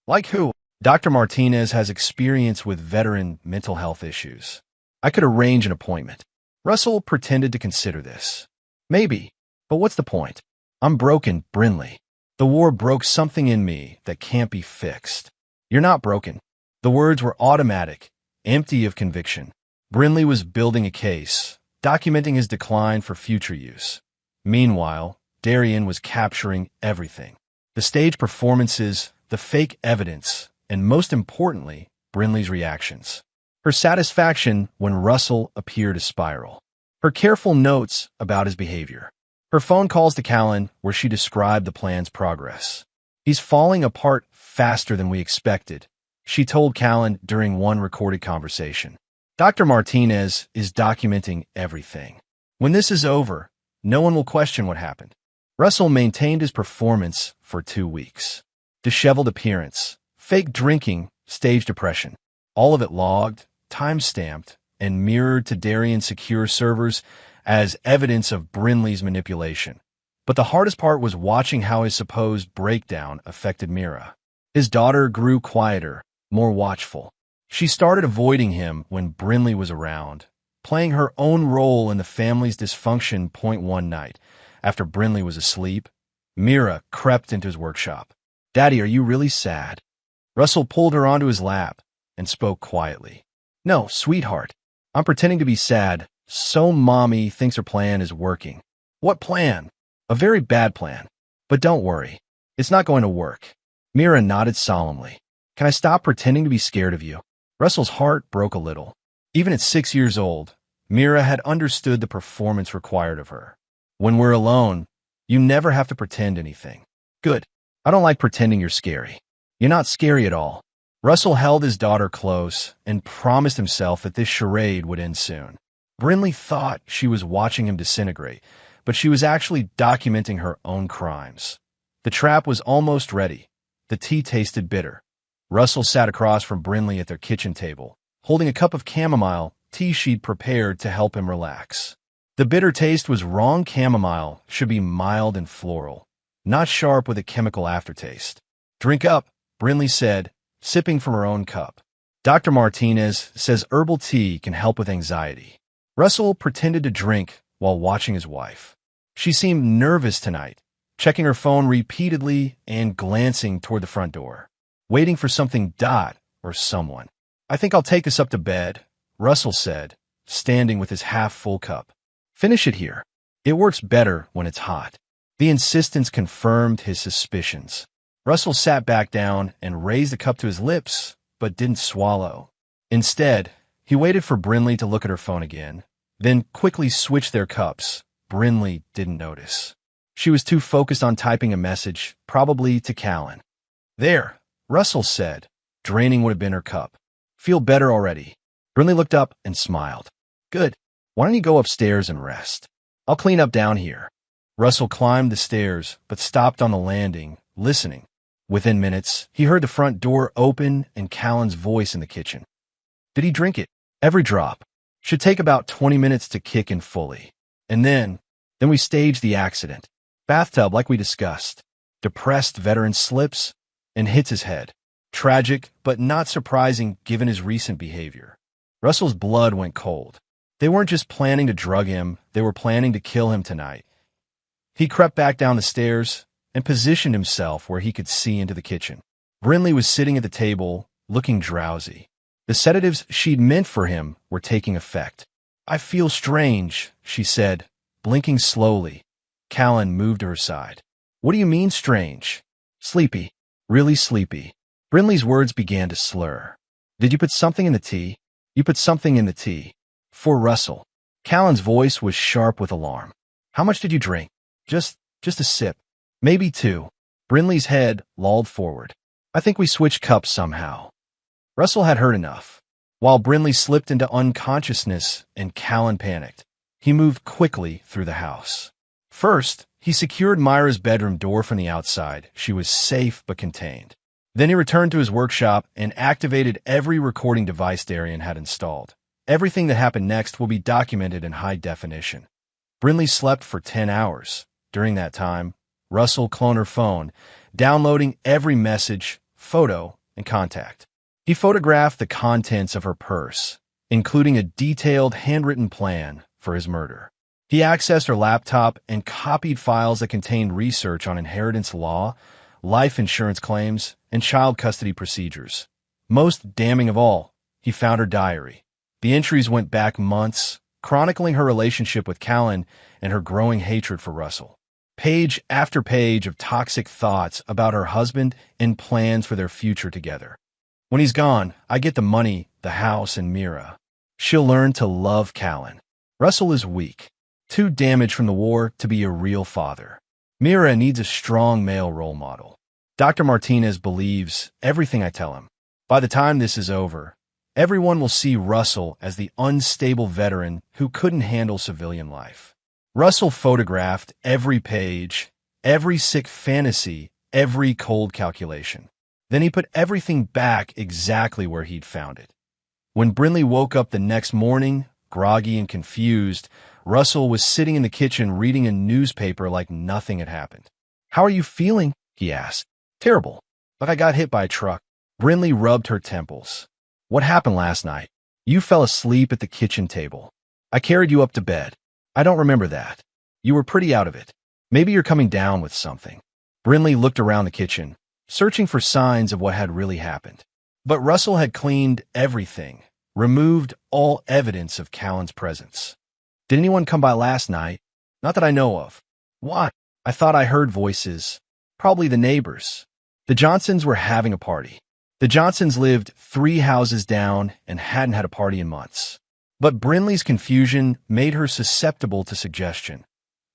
"Like who?" "Dr. Martinez has experience with veteran mental health issues. I could arrange an appointment." Russell pretended to consider this. "Maybe, but what's the point? I'm broken, Brinley. The war broke something in me that can't be fixed." "You're not broken." The words were automatic, empty of conviction. Brinley was building a case, documenting his decline for future use. Meanwhile, Darian was capturing everything. The stage performances, the fake evidence, and most importantly, Brinley's reactions. Her satisfaction when Russell appeared to spiral. Her careful notes about his behavior. Her phone calls to Callan where she described the plan's progress. "He's falling apart faster than we expected," she told Callan during one recorded conversation. "Dr. Martinez is documenting everything. When this is over, no one will question what happened." Russell maintained his performance for 2 weeks. Disheveled appearance, fake drinking, stage depression. All of it logged, time-stamped, and mirrored to Darian's secure servers as evidence of Brinley's manipulation. But the hardest part was watching how his supposed breakdown affected Mira. His daughter grew quieter, more watchful. She started avoiding him when Brinley was around, playing her own role in the family's dysfunction. One night, after Brinley was asleep, Mira crept into his workshop. "Daddy, are you really sad?" Russell pulled her onto his lap and spoke quietly. "No, sweetheart. I'm pretending to be sad so Mommy thinks her plan is working." "What plan?" "A very bad plan. But don't worry. It's not going to work." Mira nodded solemnly. "Can I stop pretending to be scared of you?" Russell's heart broke a little. Even at 6 years old, Mira had understood the performance required of her. "When we're alone, you never have to pretend anything." "Good. I don't like pretending you're scary." "You're not scary at all." Russell held his daughter close and promised himself that this charade would end soon. Brinley thought she was watching him disintegrate, but she was actually documenting her own crimes. The trap was almost ready. The tea tasted bitter. Russell sat across from Brinley at their kitchen table, holding a cup of chamomile tea she'd prepared to help him relax. The bitter taste was wrong. Chamomile should be mild and floral, not sharp with a chemical aftertaste. "Drink up," Brinley said, sipping from her own cup. "Dr. Martinez says herbal tea can help with anxiety." Russell pretended to drink while watching his wife. She seemed nervous tonight, checking her phone repeatedly and glancing toward the front door, waiting for something or someone. "I think I'll take this up to bed," Russell said, standing with his half-full cup. "Finish it here. It works better when it's hot." The insistence confirmed his suspicions. Russell sat back down and raised the cup to his lips, but didn't swallow. Instead, he waited for Brinley to look at her phone again, then quickly switched their cups. Brinley didn't notice. She was too focused on typing a message, probably to Callan. "There," Russell said, draining what had been her cup. "Feel better already?" Brinley looked up and smiled. "Good. Why don't you go upstairs and rest? I'll clean up down here." Russell climbed the stairs, but stopped on the landing, listening. Within minutes, he heard the front door open and Callan's voice in the kitchen. "Did he drink it?" "Every drop. Should take about 20 minutes to kick in fully. And then we staged the accident. Bathtub, like we discussed. Depressed veteran slips and hits his head. Tragic, but not surprising given his recent behavior." Russell's blood went cold. They weren't just planning to drug him, they were planning to kill him tonight. He crept back down the stairs and positioned himself where he could see into the kitchen. Brinley was sitting at the table, looking drowsy. The sedatives she'd meant for him were taking effect. "I feel strange," she said, blinking slowly. Callan moved to her side. "What do you mean strange?" "Sleepy. Really sleepy." Brinley's words began to slur. "Did you put something in the tea?" "You put something in the tea." "For Russell." Callan's voice was sharp with alarm. "How much did you drink?" Just a sip. Maybe two." Brinley's head lolled forward. "I think we switched cups somehow." Russell had heard enough. While Brinley slipped into unconsciousness and Callan panicked, he moved quickly through the house. First, he secured Myra's bedroom door from the outside. She was safe but contained. Then he returned to his workshop and activated every recording device Darian had installed. Everything that happened next will be documented in high definition. Brinley slept for 10 hours. During that time, Russell cloned her phone, downloading every message, photo, and contact. He photographed the contents of her purse, including a detailed handwritten plan for his murder. He accessed her laptop and copied files that contained research on inheritance law, life insurance claims, and child custody procedures. Most damning of all, he found her diary. The entries went back months, chronicling her relationship with Callan and her growing hatred for Russell. Page after page of toxic thoughts about her husband and plans for their future together. "When he's gone, I get the money, the house, and Mira. She'll learn to love Callan. Russell is weak, too damaged from the war to be a real father. Mira needs a strong male role model. Dr. Martinez believes everything I tell him. By the time this is over, everyone will see Russell as the unstable veteran who couldn't handle civilian life." Russell photographed every page, every sick fantasy, every cold calculation. Then he put everything back exactly where he'd found it. When Brinley woke up the next morning, groggy and confused, Russell was sitting in the kitchen reading a newspaper like nothing had happened. "How are you feeling?" he asked. "Terrible. Like I got hit by a truck." Brinley rubbed her temples. "What happened last night?" "You fell asleep at the kitchen table. I carried you up to bed." "I don't remember that. You were pretty out of it. Maybe you're coming down with something." Brinley looked around the kitchen, searching for signs of what had really happened. But Russell had cleaned everything, removed all evidence of Callan's presence. "Did anyone come by last night?" "Not that I know of." "Why?" "I thought I heard voices. Probably the neighbors." The Johnsons were having a party. The Johnsons lived 3 houses down and hadn't had a party in months. But Brinley's confusion made her susceptible to suggestion.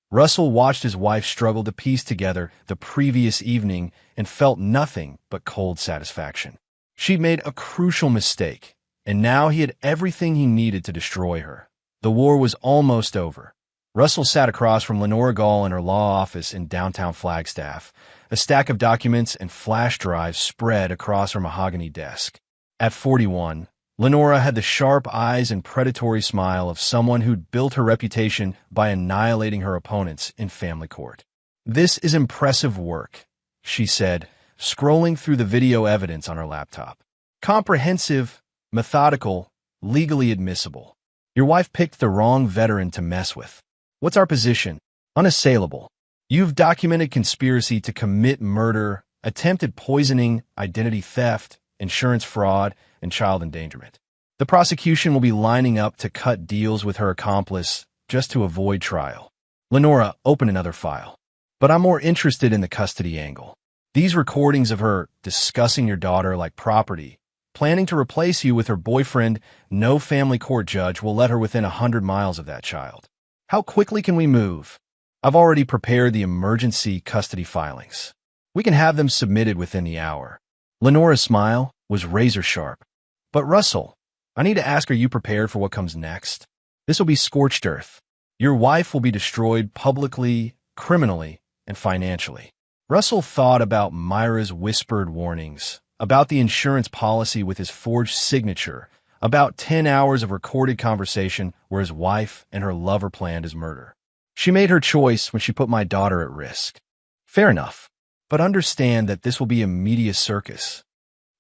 Russell watched his wife struggle to piece together the previous evening and felt nothing but cold satisfaction. She'd made a crucial mistake, and now he had everything he needed to destroy her. The war was almost over. Russell sat across from Lenora Gall in her law office in downtown Flagstaff, a stack of documents and flash drives spread across her mahogany desk. At 41, Lenora had the sharp eyes and predatory smile of someone who'd built her reputation by annihilating her opponents in family court. "This is impressive work," she said, scrolling through the video evidence on her laptop. "Comprehensive, methodical, legally admissible. Your wife picked the wrong veteran to mess with. What's our position?" "Unassailable." You've documented conspiracy to commit murder, attempted poisoning, identity theft, insurance fraud, and child endangerment. The prosecution will be lining up to cut deals with her accomplice just to avoid trial. Lenora, open another file. But I'm more interested in the custody angle. These recordings of her discussing your daughter like property, planning to replace you with her boyfriend, no family court judge will let her within 100 miles of that child. How quickly can we move? I've already prepared the emergency custody filings. We can have them submitted within the hour. Lenora's smile was razor sharp. But Russell, I need to ask, are you prepared for what comes next? This will be scorched earth. Your wife will be destroyed publicly, criminally, and financially. Russell thought about Myra's whispered warnings, about the insurance policy with his forged signature, about 10 hours of recorded conversation where his wife and her lover planned his murder. She made her choice when she put my daughter at risk. Fair enough, but understand that this will be a media circus.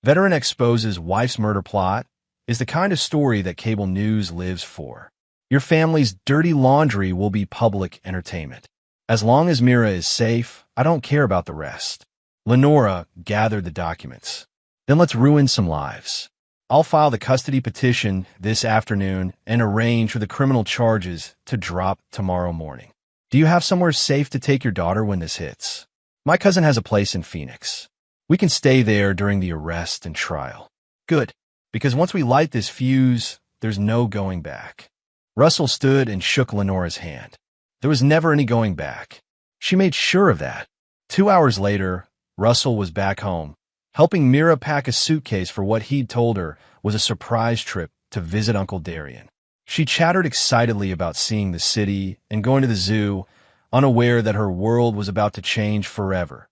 Veteran exposes wife's murder plot is the kind of story that cable news lives for. Your family's dirty laundry will be public entertainment. As long as Myra is safe, I don't care about the rest. Lenora gathered the documents. Then let's ruin some lives. I'll file the custody petition this afternoon and arrange for the criminal charges to drop tomorrow morning. Do you have somewhere safe to take your daughter when this hits? My cousin has a place in Phoenix. We can stay there during the arrest and trial. Good, because once we light this fuse, there's no going back. Russell stood and shook Lenora's hand. There was never any going back. She made sure of that. 2 hours later, Russell was back home, helping Myra pack a suitcase for what he'd told her was a surprise trip to visit Uncle Darian. She chattered excitedly about seeing the city and going to the zoo, unaware that her world was about to change forever.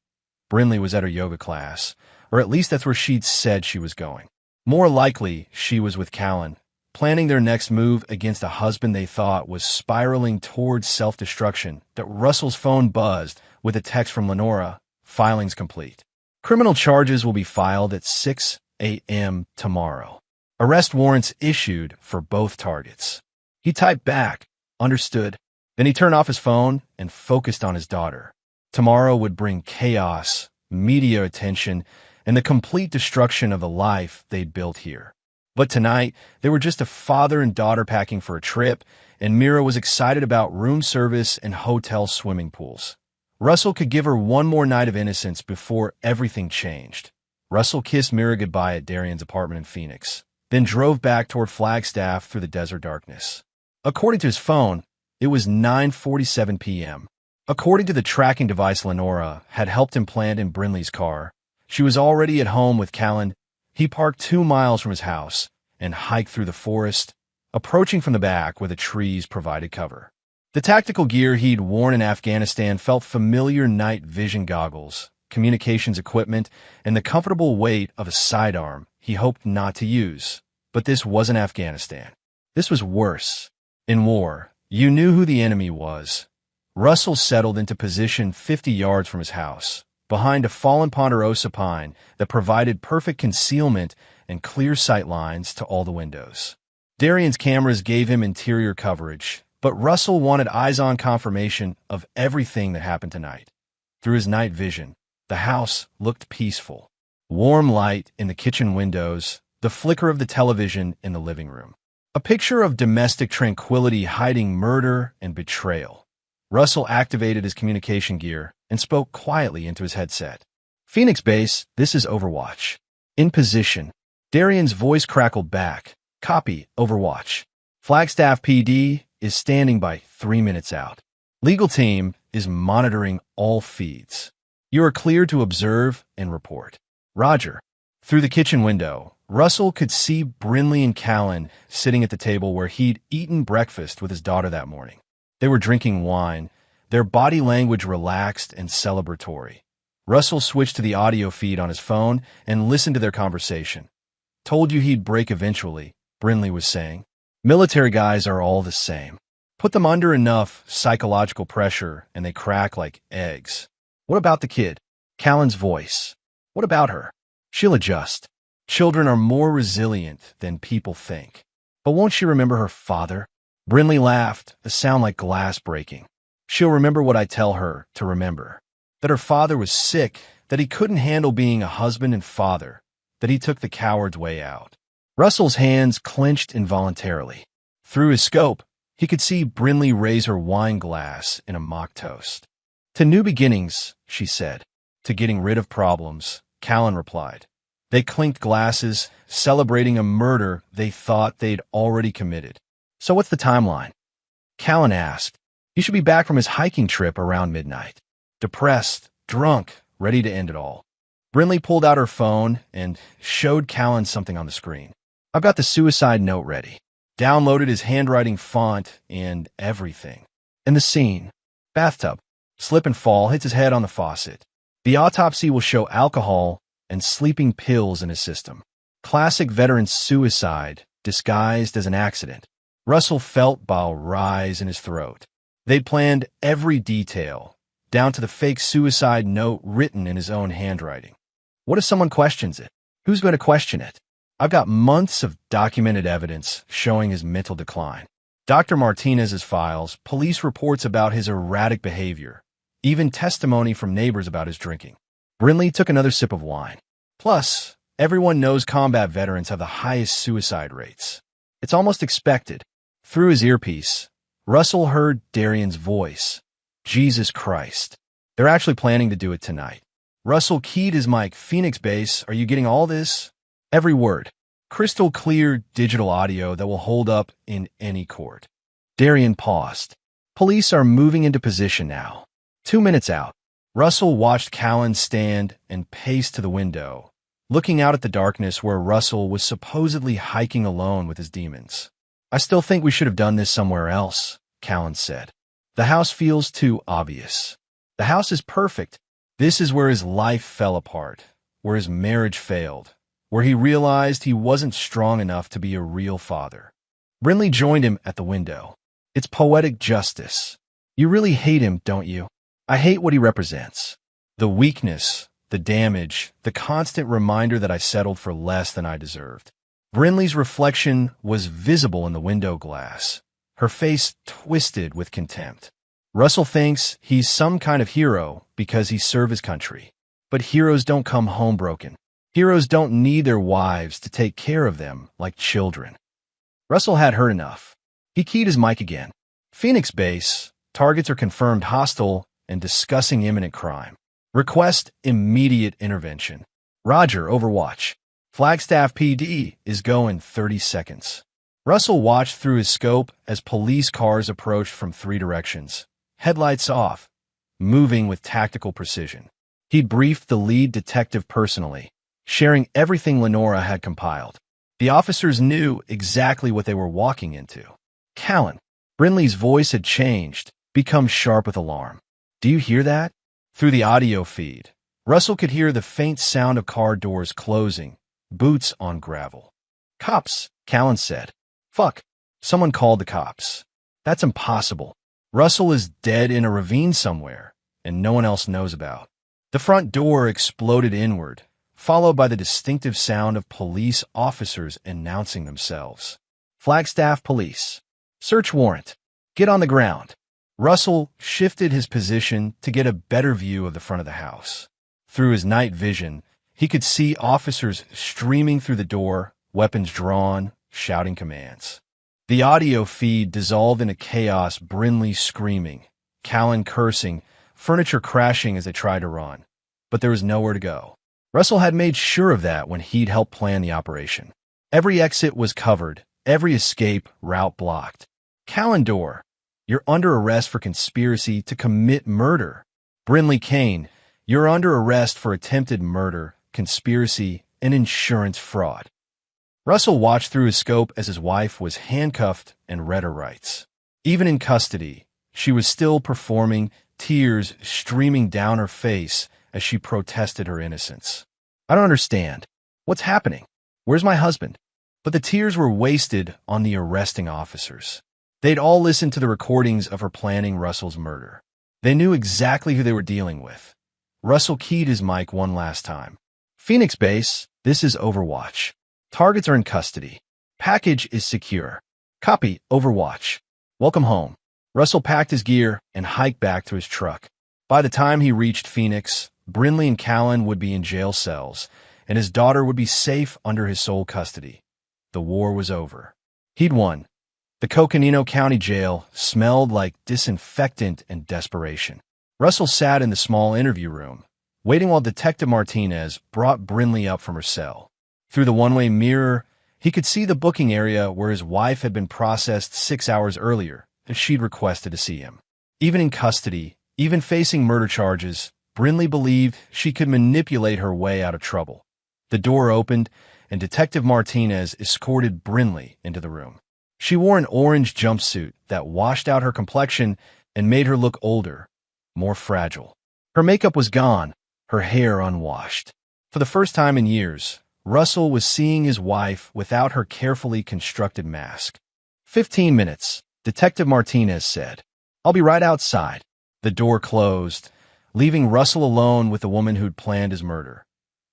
Brinley was at her yoga class, or at least that's where she'd said she was going. More likely, she was with Callan, planning their next move against a husband they thought was spiraling towards self-destruction, that Russell's phone buzzed with a text from Lenora, filings complete. Criminal charges will be filed at 6 a.m. tomorrow. Arrest warrants issued for both targets. He typed back, understood. Then he turned off his phone and focused on his daughter. Tomorrow would bring chaos, media attention, and the complete destruction of the life they'd built here. But tonight, they were just a father and daughter packing for a trip, and Myra was excited about room service and hotel swimming pools. Russell could give her one more night of innocence before everything changed. Russell kissed Myra goodbye at Darian's apartment in Phoenix, then drove back toward Flagstaff through the desert darkness. According to his phone, it was 9:47 p.m. According to the tracking device Lenora had helped him plant in Brinley's car, she was already at home with Callan. He parked 2 miles from his house and hiked through the forest, approaching from the back where the trees provided cover. The tactical gear he'd worn in Afghanistan felt familiar: night vision goggles, communications equipment, and the comfortable weight of a sidearm he hoped not to use. But this wasn't Afghanistan. This was worse. In war, you knew who the enemy was. Russell settled into position 50 yards from his house, behind a fallen ponderosa pine that provided perfect concealment and clear sight lines to all the windows. Darian's cameras gave him interior coverage, but Russell wanted eyes-on confirmation of everything that happened tonight. Through his night vision, the house looked peaceful. Warm light in the kitchen windows, the flicker of the television in the living room. A picture of domestic tranquility hiding murder and betrayal. Russell activated his communication gear and spoke quietly into his headset. Phoenix Base, this is Overwatch. In position. Darian's voice crackled back. Copy, Overwatch. Flagstaff PD is standing by 3 minutes out. Legal team is monitoring all feeds. You are cleared to observe and report. Roger. Through the kitchen window, Russell could see Brinley and Callan sitting at the table where he'd eaten breakfast with his daughter that morning. They were drinking wine, their body language relaxed and celebratory. Russell switched to the audio feed on his phone and listened to their conversation. Told you he'd break eventually, Brinley was saying. Military guys are all the same. Put them under enough psychological pressure and they crack like eggs. What about the kid? Callan's voice. What about her? She'll adjust. Children are more resilient than people think. But won't she remember her father? Brinley laughed, a sound like glass breaking. She'll remember what I tell her to remember. That her father was sick, that he couldn't handle being a husband and father, that he took the coward's way out. Russell's hands clenched involuntarily. Through his scope, he could see Brinley raise her wine glass in a mock toast. To new beginnings, she said. To getting rid of problems, Callan replied. They clinked glasses, celebrating a murder they thought they'd already committed. So what's the timeline? Callan asked. He should be back from his hiking trip around midnight. Depressed, drunk, ready to end it all. Brinley pulled out her phone and showed Callan something on the screen. I've got the suicide note ready. Downloaded his handwriting font and everything. And the scene. Bathtub. Slip and fall, hits his head on the faucet. The autopsy will show alcohol and sleeping pills in his system. Classic veteran suicide disguised as an accident. Russell felt bile rise in his throat. They'd planned every detail, down to the fake suicide note written in his own handwriting. What if someone questions it? Who's going to question it? I've got months of documented evidence showing his mental decline. Dr. Martinez's files, police reports about his erratic behavior, even testimony from neighbors about his drinking. Brinley took another sip of wine. Plus, everyone knows combat veterans have the highest suicide rates. It's almost expected. Through his earpiece, Russell heard Darian's voice. Jesus Christ. They're actually planning to do it tonight. Russell keyed his mic. Phoenix Base, are you getting all this? Every word. Crystal clear digital audio that will hold up in any court. Darian paused. Police are moving into position now. 2 minutes out. Russell watched Callan stand and pace to the window, looking out at the darkness where Russell was supposedly hiking alone with his demons. I still think we should have done this somewhere else, Callan said. The house feels too obvious. The house is perfect. This is where his life fell apart, where his marriage failed, where he realized he wasn't strong enough to be a real father. Brinley joined him at the window. It's poetic justice. You really hate him, don't you? I hate what he represents. The weakness, the damage, the constant reminder that I settled for less than I deserved. Brinley's reflection was visible in the window glass, her face twisted with contempt. Russell thinks he's some kind of hero because he served his country. But heroes don't come home broken. Heroes don't need their wives to take care of them like children. Russell had heard enough. He keyed his mic again. Phoenix Base, targets are confirmed hostile and discussing imminent crime. Request immediate intervention. Roger, Overwatch. Flagstaff PD is go in 30 seconds. Russell watched through his scope as police cars approached from 3 directions. Headlights off, moving with tactical precision. He'd briefed the lead detective personally, sharing everything Lenora had compiled. The officers knew exactly what they were walking into. Callan. Brinley's voice had changed, become sharp with alarm. Do you hear that? Through the audio feed, Russell could hear the faint sound of car doors closing, boots on gravel. Cops, Callan said. Fuck. Someone called the cops. That's impossible. Russell is dead in a ravine somewhere, and no one else knows about. The front door exploded inward, followed by the distinctive sound of police officers announcing themselves. Flagstaff Police. Search warrant. Get on the ground. Russell shifted his position to get a better view of the front of the house. Through his night vision, he could see officers streaming through the door, weapons drawn, shouting commands. The audio feed dissolved into chaos, Brinley screaming, Callan cursing, furniture crashing as they tried to run. But there was nowhere to go. Russell had made sure of that when he'd helped plan the operation. Every exit was covered, every escape route blocked. Callan door, you're under arrest for conspiracy to commit murder. Brinley Kane, you're under arrest for attempted murder, conspiracy, and insurance fraud. Russell watched through his scope as his wife was handcuffed and read her rights. Even in custody, she was still performing, tears streaming down her face as she protested her innocence. I don't understand. What's happening? Where's my husband? But the tears were wasted on the arresting officers. They'd all listened to the recordings of her planning Russell's murder. They knew exactly who they were dealing with. Russell keyed his mic one last time. Phoenix Base, this is Overwatch. Targets are in custody. Package is secure. Copy, Overwatch. Welcome home. Russell packed his gear and hiked back to his truck. By the time he reached Phoenix, Brinley and Callan would be in jail cells, and his daughter would be safe under his sole custody. The war was over. He'd won. The Coconino County Jail smelled like disinfectant and desperation. Russell sat in the small interview room, waiting while Detective Martinez brought Brinley up from her cell. Through the one-way mirror, he could see the booking area where his wife had been processed 6 hours earlier, as she'd requested to see him. Even in custody, even facing murder charges, Brinley believed she could manipulate her way out of trouble. The door opened, and Detective Martinez escorted Brinley into the room. She wore an orange jumpsuit that washed out her complexion and made her look older, more fragile. Her makeup was gone, her hair unwashed. For the first time in years, Russell was seeing his wife without her carefully constructed mask. 15 minutes, Detective Martinez said. I'll be right outside. The door closed, leaving Russell alone with the woman who'd planned his murder.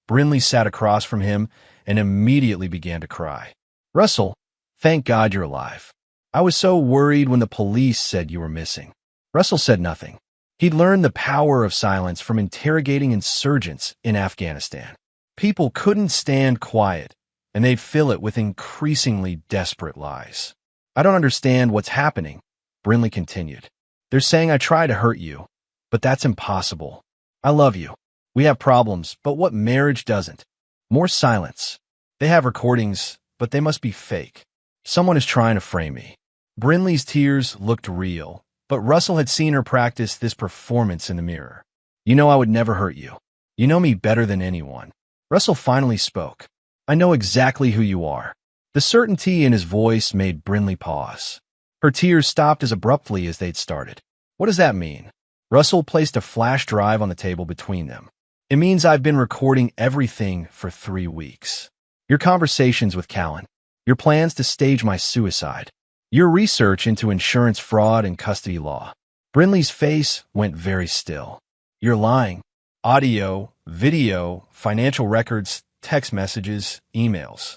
Brinley sat across from him and immediately began to cry. Russell, thank God you're alive. I was so worried when the police said you were missing. Russell said nothing. He'd learned the power of silence from interrogating insurgents in Afghanistan. People couldn't stand quiet, and they'd fill it with increasingly desperate lies. I don't understand what's happening, Brinley continued. They're saying I try to hurt you, but that's impossible. I love you. We have problems, but what marriage doesn't? More silence. They have recordings, but they must be fake. Someone is trying to frame me. Brinley's tears looked real, but Russell had seen her practice this performance in the mirror. You know I would never hurt you. You know me better than anyone. Russell finally spoke. I know exactly who you are. The certainty in his voice made Brinley pause. Her tears stopped as abruptly as they'd started. What does that mean? Russell placed a flash drive on the table between them. It means I've been recording everything for 3 weeks. Your conversations with Callan, your plans to stage my suicide, your research into insurance fraud and custody law. Brinley's face went very still. You're lying. Audio, video, financial records, text messages, emails.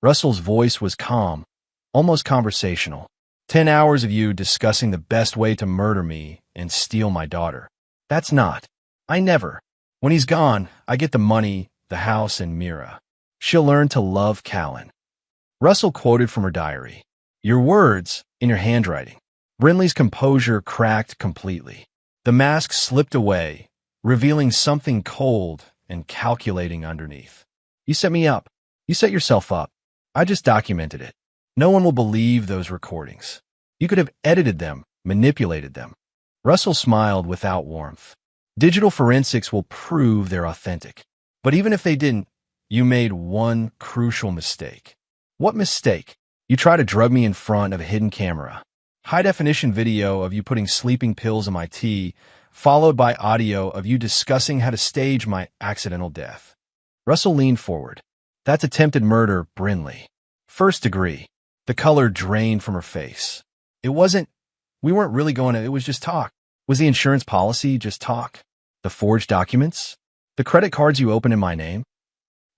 Russell's voice was calm, almost conversational. 10 hours of you discussing the best way to murder me and steal my daughter. That's not. I never. When he's gone, I get the money, the house, and Mira. She'll learn to love Callan. Russell quoted from her diary. Your words, in your handwriting. Brinley's composure cracked completely. The mask slipped away, revealing something cold and calculating underneath. You set me up. You set yourself up. I just documented it. No one will believe those recordings. You could have edited them, manipulated them. Russell smiled without warmth. Digital forensics will prove they're authentic. But even if they didn't, you made one crucial mistake. What mistake? You tried to drug me in front of a hidden camera. High-definition video of you putting sleeping pills in my tea, followed by audio of you discussing how to stage my accidental death. Russell leaned forward. That's attempted murder, Brinley. First degree. The color drained from her face. We weren't really going to, it was just talk. Was the insurance policy just talk? The forged documents? The credit cards you opened in my name?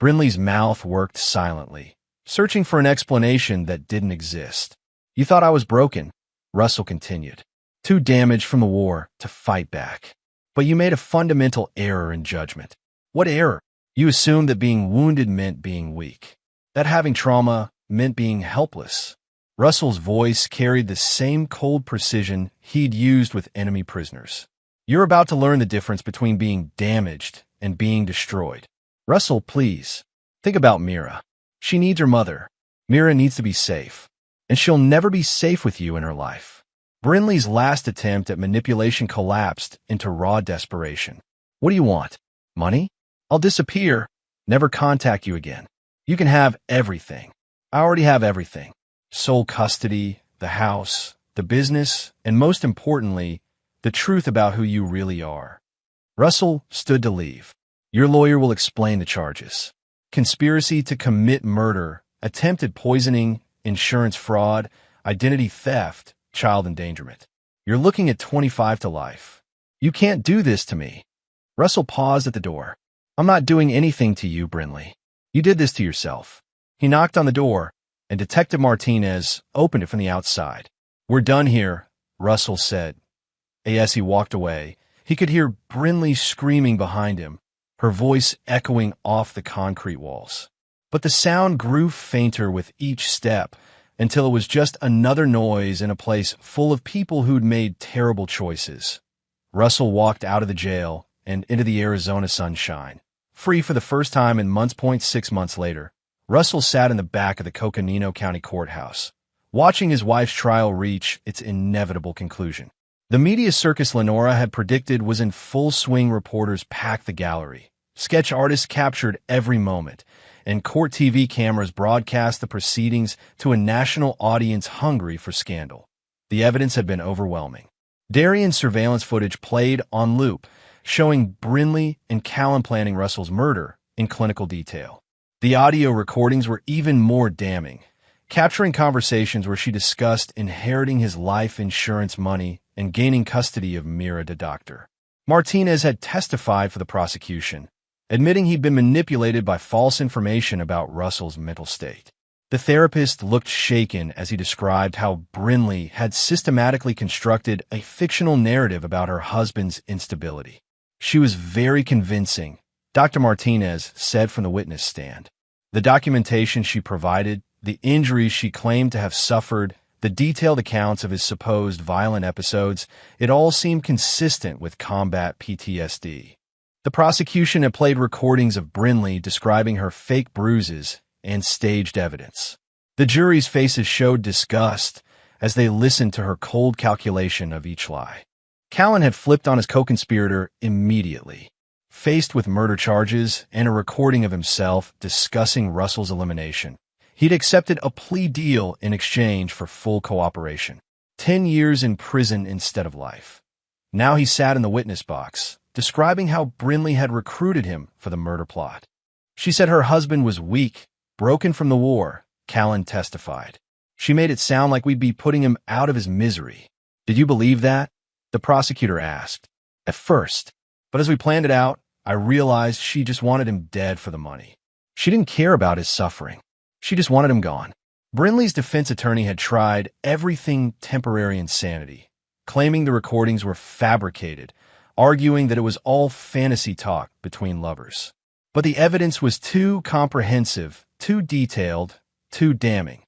Brinley's mouth worked silently, searching for an explanation that didn't exist. You thought I was broken, Russell continued. Too damaged from the war to fight back. But you made a fundamental error in judgment. What error? You assumed that being wounded meant being weak. That having trauma meant being helpless. Russell's voice carried the same cold precision he'd used with enemy prisoners. You're about to learn the difference between being damaged and being destroyed. Russell, please. Think about Mira. She needs her mother. Mira needs to be safe. And she'll never be safe with you in her life. Brinley's last attempt at manipulation collapsed into raw desperation. What do you want? Money? I'll disappear. Never contact you again. You can have everything. I already have everything. Sole custody, the house, the business, and most importantly, the truth about who you really are. Russell stood to leave. Your lawyer will explain the charges. Conspiracy to commit murder, attempted poisoning, insurance fraud, identity theft, child endangerment. You're looking at 25 to life. You can't do this to me. Russell paused at the door. I'm not doing anything to you, Brinley. You did this to yourself. He knocked on the door, and Detective Martinez opened it from the outside. We're done here, Russell said. As he walked away, he could hear Brinley screaming behind him, her voice echoing off the concrete walls. But the sound grew fainter with each step until it was just another noise in a place full of people who'd made terrible choices. Russell walked out of the jail and into the Arizona sunshine. Free for the first time in months. 6 months later, Russell sat in the back of the Coconino County Courthouse, watching his wife's trial reach its inevitable conclusion. The media circus Lenora had predicted was in full swing. Reporters packed the gallery. Sketch artists captured every moment, and court TV cameras broadcast the proceedings to a national audience hungry for scandal. The evidence had been overwhelming. Darien surveillance footage played on loop, showing Brinley and Callan planning Russell's murder in clinical detail. The audio recordings were even more damning, capturing conversations where she discussed inheriting his life insurance money and gaining custody of Mira the doctor. Martinez had testified for the prosecution, admitting he'd been manipulated by false information about Russell's mental state. The therapist looked shaken as he described how Brinley had systematically constructed a fictional narrative about her husband's instability. She was very convincing, Dr. Martinez said from the witness stand. The documentation she provided, the injuries she claimed to have suffered, the detailed accounts of his supposed violent episodes, it all seemed consistent with combat PTSD. The prosecution had played recordings of Brinley describing her fake bruises and staged evidence. The jury's faces showed disgust as they listened to her cold calculation of each lie. Callan had flipped on his co-conspirator immediately. Faced with murder charges and a recording of himself discussing Russell's elimination, he'd accepted a plea deal in exchange for full cooperation. 10 years in prison instead of life. Now he sat in the witness box, describing how Brinley had recruited him for the murder plot. She said her husband was weak, broken from the war, Callan testified. She made it sound like we'd be putting him out of his misery. Did you believe that? The prosecutor asked. At first. But as we planned it out, I realized she just wanted him dead for the money. She didn't care about his suffering. She just wanted him gone. Brinley's defense attorney had tried everything temporary insanity, claiming the recordings were fabricated, arguing that it was all fantasy talk between lovers. But the evidence was too comprehensive, too detailed, too damning.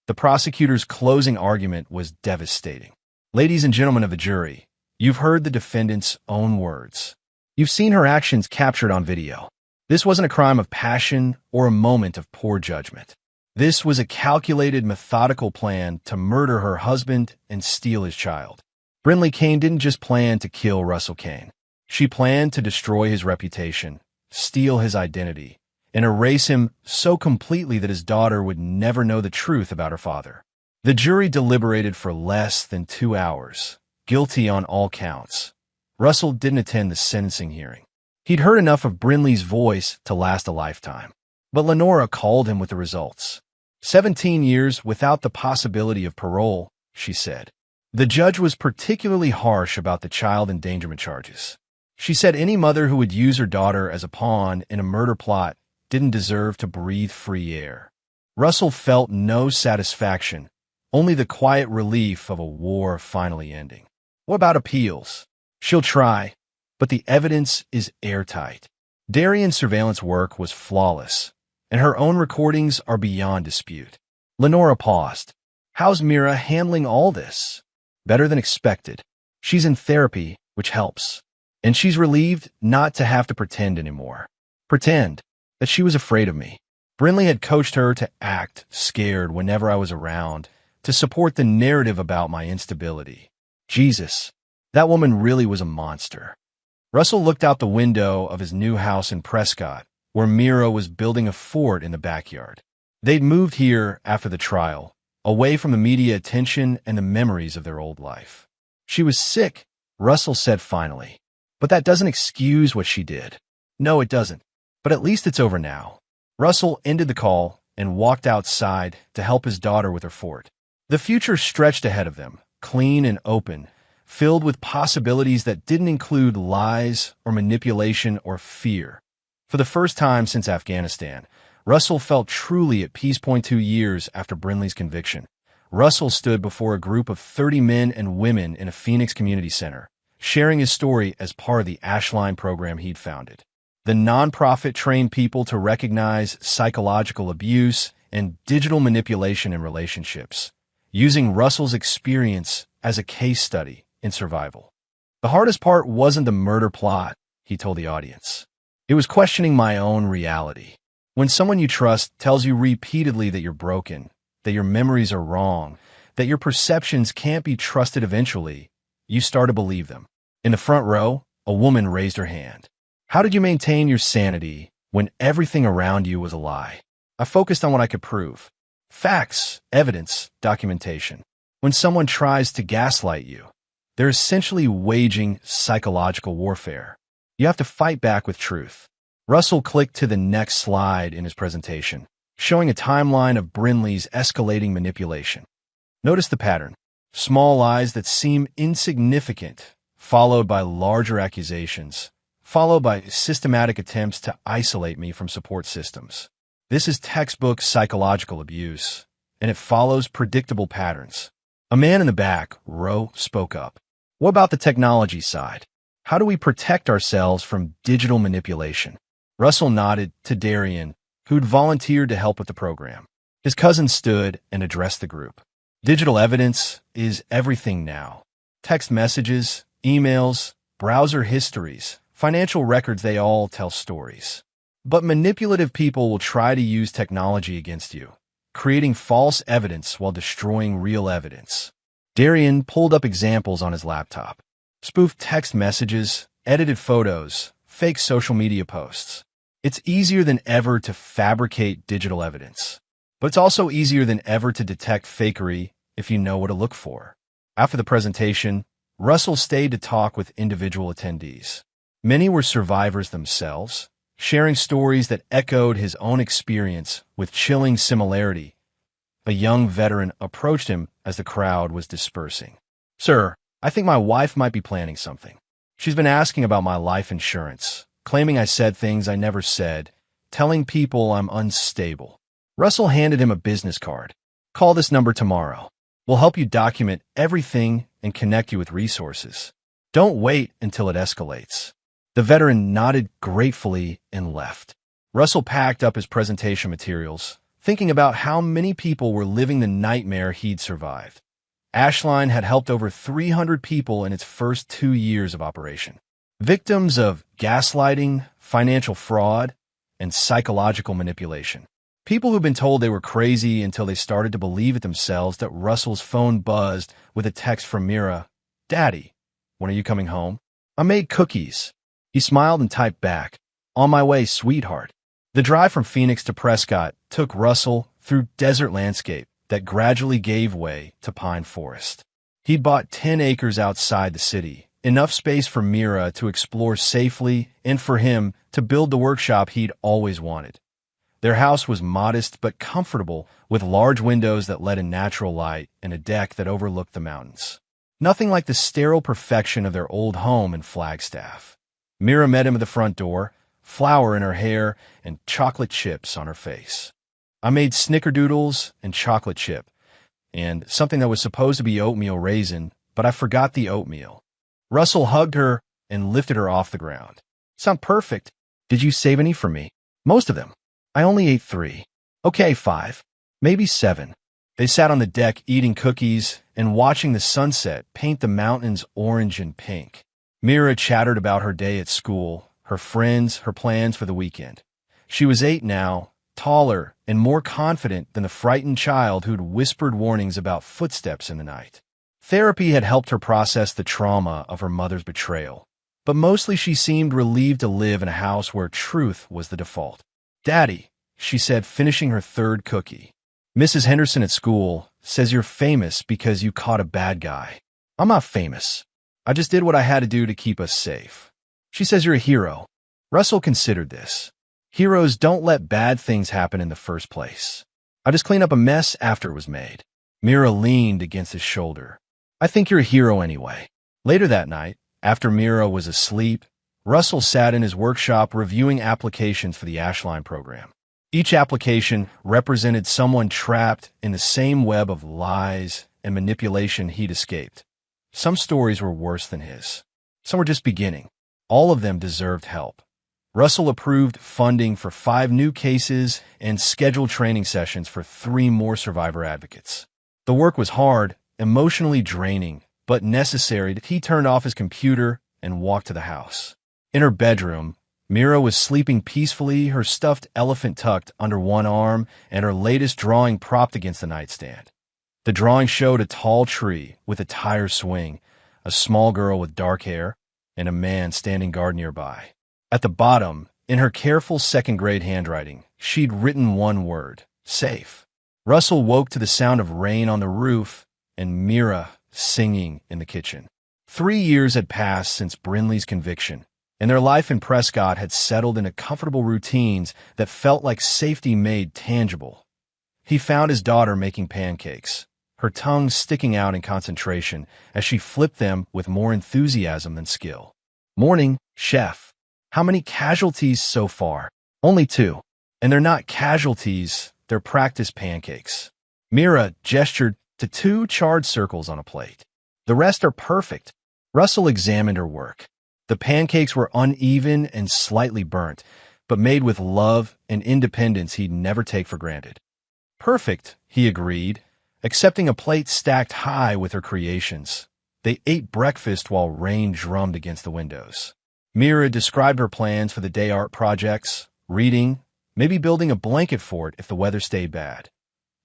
The prosecutor's closing argument was devastating. Ladies and gentlemen of the jury, you've heard the defendant's own words. You've seen her actions captured on video. This wasn't a crime of passion or a moment of poor judgment. This was a calculated, methodical plan to murder her husband and steal his child. Brinley Kane didn't just plan to kill Russell Kane. She planned to destroy his reputation, steal his identity, and erase him so completely that his daughter would never know the truth about her father. The jury deliberated for less than 2 hours, guilty on all counts. Russell didn't attend the sentencing hearing. He'd heard enough of Brinley's voice to last a lifetime. But Lenora called him with the results. 17 years without the possibility of parole, she said. The judge was particularly harsh about the child endangerment charges. She said any mother who would use her daughter as a pawn in a murder plot didn't deserve to breathe free air. Russell felt no satisfaction, only the quiet relief of a war finally ending. What about appeals? She'll try, but the evidence is airtight. Darien's surveillance work was flawless, and her own recordings are beyond dispute. Lenora paused. How's Mira handling all this? Better than expected. She's in therapy, which helps. And she's relieved not to have to pretend anymore. Pretend that she was afraid of me. Brinley had coached her to act scared whenever I was around, to support the narrative about my instability. Jesus, that woman really was a monster. Russell looked out the window of his new house in Prescott, where Mira was building a fort in the backyard. They'd moved here after the trial, away from the media attention and the memories of their old life. She was sick, Russell said finally. But that doesn't excuse what she did. No, it doesn't. But at least it's over now. Russell ended the call and walked outside to help his daughter with her fort. The future stretched ahead of them, clean and open, filled with possibilities that didn't include lies or manipulation or fear. For the first time since Afghanistan, Russell felt truly at peace. 2 years after Brinley's conviction, Russell stood before a group of 30 men and women in a Phoenix community center, sharing his story as part of the Ashline program he'd founded. The nonprofit trained people to recognize psychological abuse and digital manipulation in relationships, using Russell's experience as a case study in survival. The hardest part wasn't the murder plot, he told the audience. It was questioning my own reality. When someone you trust tells you repeatedly that you're broken, that your memories are wrong, that your perceptions can't be trusted eventually, you start to believe them. In the front row, a woman raised her hand. How did you maintain your sanity when everything around you was a lie? I focused on what I could prove. Facts, evidence, documentation. When someone tries to gaslight you, they're essentially waging psychological warfare. You have to fight back with truth. Russell clicked to the next slide in his presentation, showing a timeline of Brinley's escalating manipulation. Notice the pattern. Small lies that seem insignificant, followed by larger accusations, followed by systematic attempts to isolate me from support systems. This is textbook psychological abuse, and it follows predictable patterns. A man in the back row spoke up. What about the technology side? How do we protect ourselves from digital manipulation? Russell nodded to Darian, who'd volunteered to help with the program. His cousin stood and addressed the group. Digital evidence is everything now. Text messages, emails, browser histories, financial records, they all tell stories. But manipulative people will try to use technology against you, creating false evidence while destroying real evidence. Darian pulled up examples on his laptop. Spoofed text messages, edited photos, fake social media posts. It's easier than ever to fabricate digital evidence. But it's also easier than ever to detect fakery if you know what to look for. After the presentation, Russell stayed to talk with individual attendees. Many were survivors themselves, sharing stories that echoed his own experience with chilling similarity. A young veteran approached him as the crowd was dispersing. "Sir, I think my wife might be planning something. She's been asking about my life insurance, claiming I said things I never said, telling people I'm unstable." Russell handed him a business card. "Call this number tomorrow. We'll help you document everything and connect you with resources. Don't wait until it escalates." The veteran nodded gratefully and left. Russell packed up his presentation materials, thinking about how many people were living the nightmare he'd survived. Ashline had helped over 300 people in its first 2 years of operation. Victims of gaslighting, financial fraud, and psychological manipulation. People who'd been told they were crazy until they started to believe it themselves. That Russell's phone buzzed with a text from Mira. "Daddy, when are you coming home? I made cookies." He smiled and typed back, "On my way, sweetheart." The drive from Phoenix to Prescott took Russell through desert landscape that gradually gave way to pine forest. He'd bought 10 acres outside the city, enough space for Mira to explore safely and for him to build the workshop he'd always wanted. Their house was modest but comfortable, with large windows that let in natural light and a deck that overlooked the mountains. Nothing like the sterile perfection of their old home in Flagstaff. Mira met him at the front door, flour in her hair and chocolate chips on her face. "I made snickerdoodles and chocolate chip, and something that was supposed to be oatmeal raisin, but I forgot the oatmeal." Russell hugged her and lifted her off the ground. "Sound perfect. Did you save any for me?" "Most of them. I only ate 3. Okay, 5. Maybe 7. They sat on the deck eating cookies and watching the sunset paint the mountains orange and pink. Mira chattered about her day at school, her friends, her plans for the weekend. She was 8 now, taller and more confident than the frightened child who'd whispered warnings about footsteps in the night. Therapy had helped her process the trauma of her mother's betrayal, but mostly she seemed relieved to live in a house where truth was the default. "Daddy," she said, finishing her 3rd cookie. "Mrs. Henderson at school says you're famous because you caught a bad guy. I'm not famous. I just did what I had to do to keep us safe. She says you're a hero." Russell considered this. Heroes don't let bad things happen in the first place. "I just clean up a mess after it was made." Mira leaned against his shoulder. "I think you're a hero anyway." Later that night, after Mira was asleep, Russell sat in his workshop reviewing applications for the Ashline program. Each application represented someone trapped in the same web of lies and manipulation he'd escaped. Some stories were worse than his. Some were just beginning. All of them deserved help. Russell approved funding for 5 new cases and scheduled training sessions for 3 more survivor advocates. The work was hard, emotionally draining, but necessary. He turned off his computer and walked to the house. In her bedroom, Mira was sleeping peacefully, her stuffed elephant tucked under one arm and her latest drawing propped against the nightstand. The drawing showed a tall tree with a tire swing, a small girl with dark hair, and a man standing guard nearby. At the bottom, in her careful second-grade handwriting, she'd written one word: safe. Russell woke to the sound of rain on the roof and Mira singing in the kitchen. 3 years had passed since Brinley's conviction, and their life in Prescott had settled into comfortable routines that felt like safety made tangible. He found his daughter making pancakes, her tongue sticking out in concentration as she flipped them with more enthusiasm than skill. "Morning, chef. How many casualties so far?" "Only 2. And they're not casualties, they're practice pancakes." Mira gestured to 2 charred circles on a plate. "The rest are perfect." Russell examined her work. The pancakes were uneven and slightly burnt, but made with love and independence he'd never take for granted. "Perfect," he agreed, accepting a plate stacked high with her creations. They ate breakfast while rain drummed against the windows. Mira described her plans for the day: art projects, reading, maybe building a blanket fort if the weather stayed bad.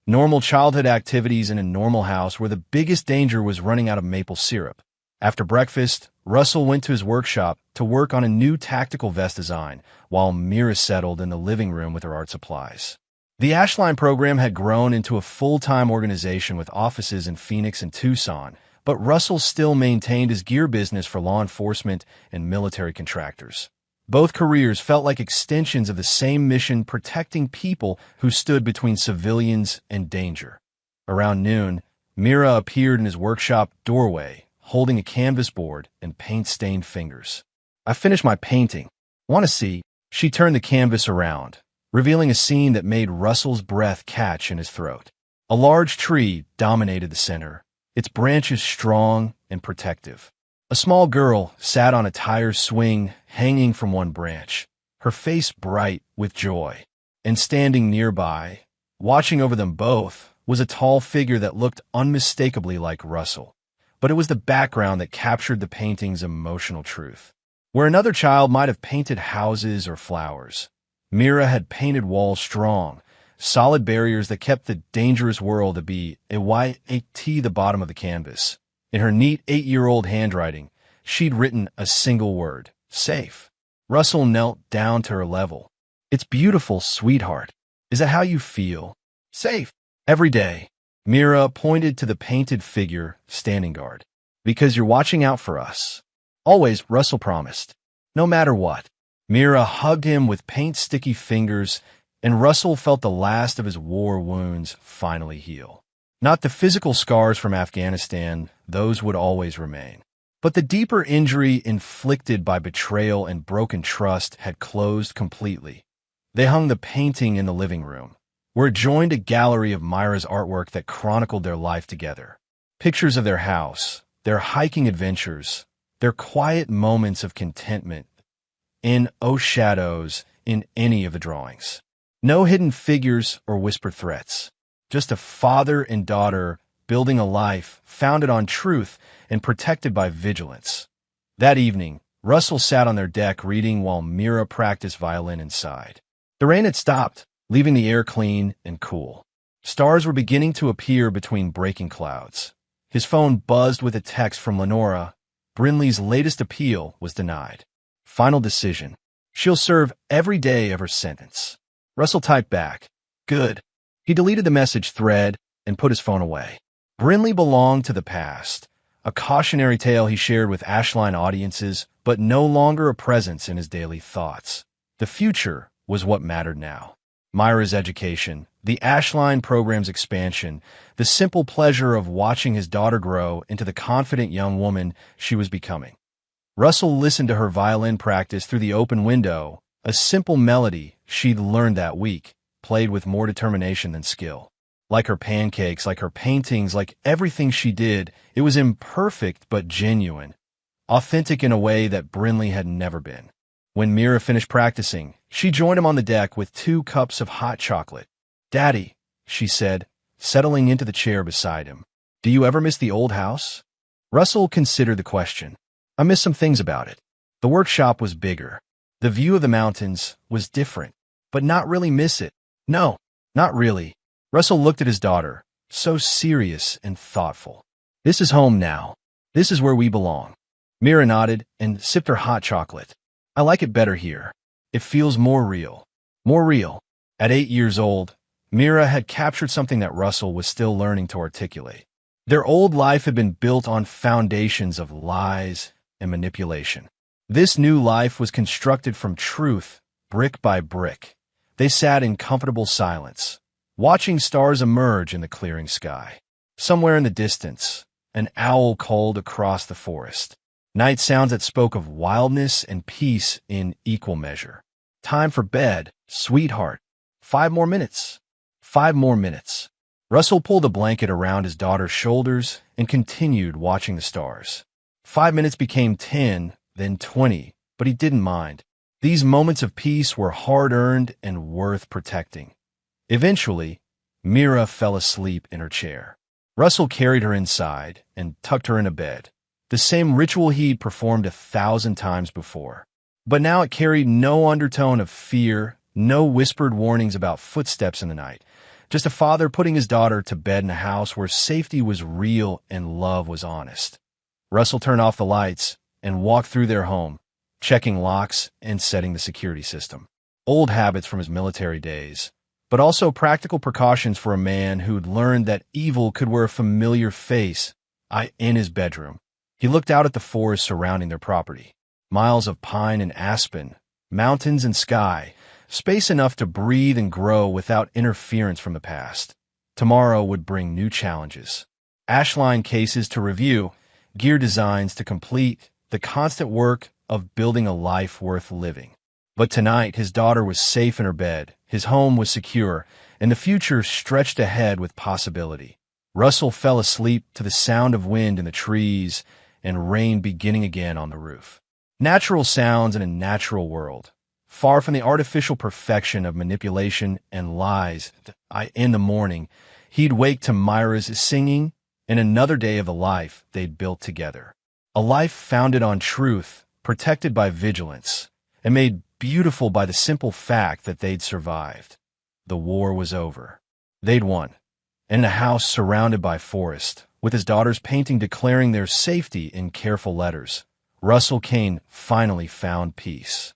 Normal childhood activities in a normal house where the biggest danger was running out of maple syrup. After breakfast, Russell went to his workshop to work on a new tactical vest design, while Mira settled in the living room with her art supplies. The Ashline program had grown into a full-time organization with offices in Phoenix and Tucson, but Russell still maintained his gear business for law enforcement and military contractors. Both careers felt like extensions of the same mission, protecting people who stood between civilians and danger. Around noon, Mira appeared in his workshop doorway, holding a canvas board and paint-stained fingers. "I finished my painting. Want to see?" She turned the canvas around, revealing a scene that made Russell's breath catch in his throat. A large tree dominated the center, its branches strong and protective. A small girl sat on a tire swing hanging from one branch, her face bright with joy. And standing nearby, watching over them both, was a tall figure that looked unmistakably like Russell. But it was the background that captured the painting's emotional truth. Where another child might have painted houses or flowers, Mira had painted walls strong, solid barriers that kept the dangerous world to be the bottom of the canvas. In her neat 8-year-old handwriting, she'd written a single word: safe. Russell knelt down to her level. "It's beautiful, sweetheart. Is that how you feel? Safe. Every day." Mira pointed to the painted figure standing guard. "Because you're watching out for us. Always," Russell promised. "No matter what." Mira hugged him with paint-sticky fingers, and Russell felt the last of his war wounds finally heal. Not the physical scars from Afghanistan, those would always remain. But the deeper injury inflicted by betrayal and broken trust had closed completely. They hung the painting in the living room, where it joined a gallery of Myra's artwork that chronicled their life together. Pictures of their house, their hiking adventures, their quiet moments of contentment, in shadows in any of the drawings. No hidden figures or whispered threats. Just a father and daughter building a life founded on truth and protected by vigilance. That evening, Russell sat on their deck reading while Mira practiced violin inside. The rain had stopped, leaving the air clean and cool. Stars were beginning to appear between breaking clouds. His phone buzzed with a text from Lenora. Brinley's latest appeal was denied. Final decision. She'll serve every day of her sentence. Russell typed back, "Good." He deleted the message thread and put his phone away. Brinley belonged to the past, a cautionary tale he shared with Ashline audiences, but no longer a presence in his daily thoughts. The future was what mattered now. Myra's education, the Ashline program's expansion, the simple pleasure of watching his daughter grow into the confident young woman she was becoming. Russell listened to her violin practice through the open window, a simple melody she'd learned that week, played played with more determination than skill. Like her pancakes, like her paintings, like everything she did, it was imperfect but genuine, authentic in a way that Brinley had never been. When Mira finished practicing, she joined him on the deck with 2 cups of hot chocolate. "Daddy," she said, settling into the chair beside him, "do you ever miss the old house?" Russell considered the question. "I miss some things about it. The workshop was bigger. The view of the mountains was different, but not really miss it. No, not really." Russell looked at his daughter, so serious and thoughtful. "This is home now. This is where we belong." Mira nodded and sipped her hot chocolate. "I like it better here. It feels more real." More real. At 8 years old, Mira had captured something that Russell was still learning to articulate. Their old life had been built on foundations of lies and manipulation. This new life was constructed from truth, brick by brick. They sat in comfortable silence, watching stars emerge in the clearing sky. Somewhere in the distance, an owl called across the forest. Night sounds that spoke of wildness and peace in equal measure. "Time for bed, sweetheart. 5 more minutes. 5 more minutes." Russell pulled a blanket around his daughter's shoulders and continued watching the stars. 5 minutes became 10, then 20, but he didn't mind. These moments of peace were hard-earned and worth protecting. Eventually, Mira fell asleep in her chair. Russell carried her inside and tucked her in a bed, the same ritual he'd performed 1,000 times before. But now it carried no undertone of fear, no whispered warnings about footsteps in the night, just a father putting his daughter to bed in a house where safety was real and love was honest. Russell turned off the lights and walked through their home, checking locks and setting the security system. Old habits from his military days, but also practical precautions for a man who'd learned that evil could wear a familiar face in his bedroom. He looked out at the forest surrounding their property. Miles of pine and aspen, mountains and sky, space enough to breathe and grow without interference from the past. Tomorrow would bring new challenges. Ashline cases to review, gear designs to complete, the constant work of building a life worth living. But tonight, his daughter was safe in her bed, his home was secure, and the future stretched ahead with possibility. Russell fell asleep to the sound of wind in the trees and rain beginning again on the roof. Natural sounds in a natural world, far from the artificial perfection of manipulation and lies. In the morning, he'd wake to Myra's singing and another day of the life they'd built together. A life founded on truth, protected by vigilance, and made beautiful by the simple fact that they'd survived. The war was over. They'd won. In a house surrounded by forest, with his daughter's painting declaring their safety in careful letters, Russell Kane finally found peace.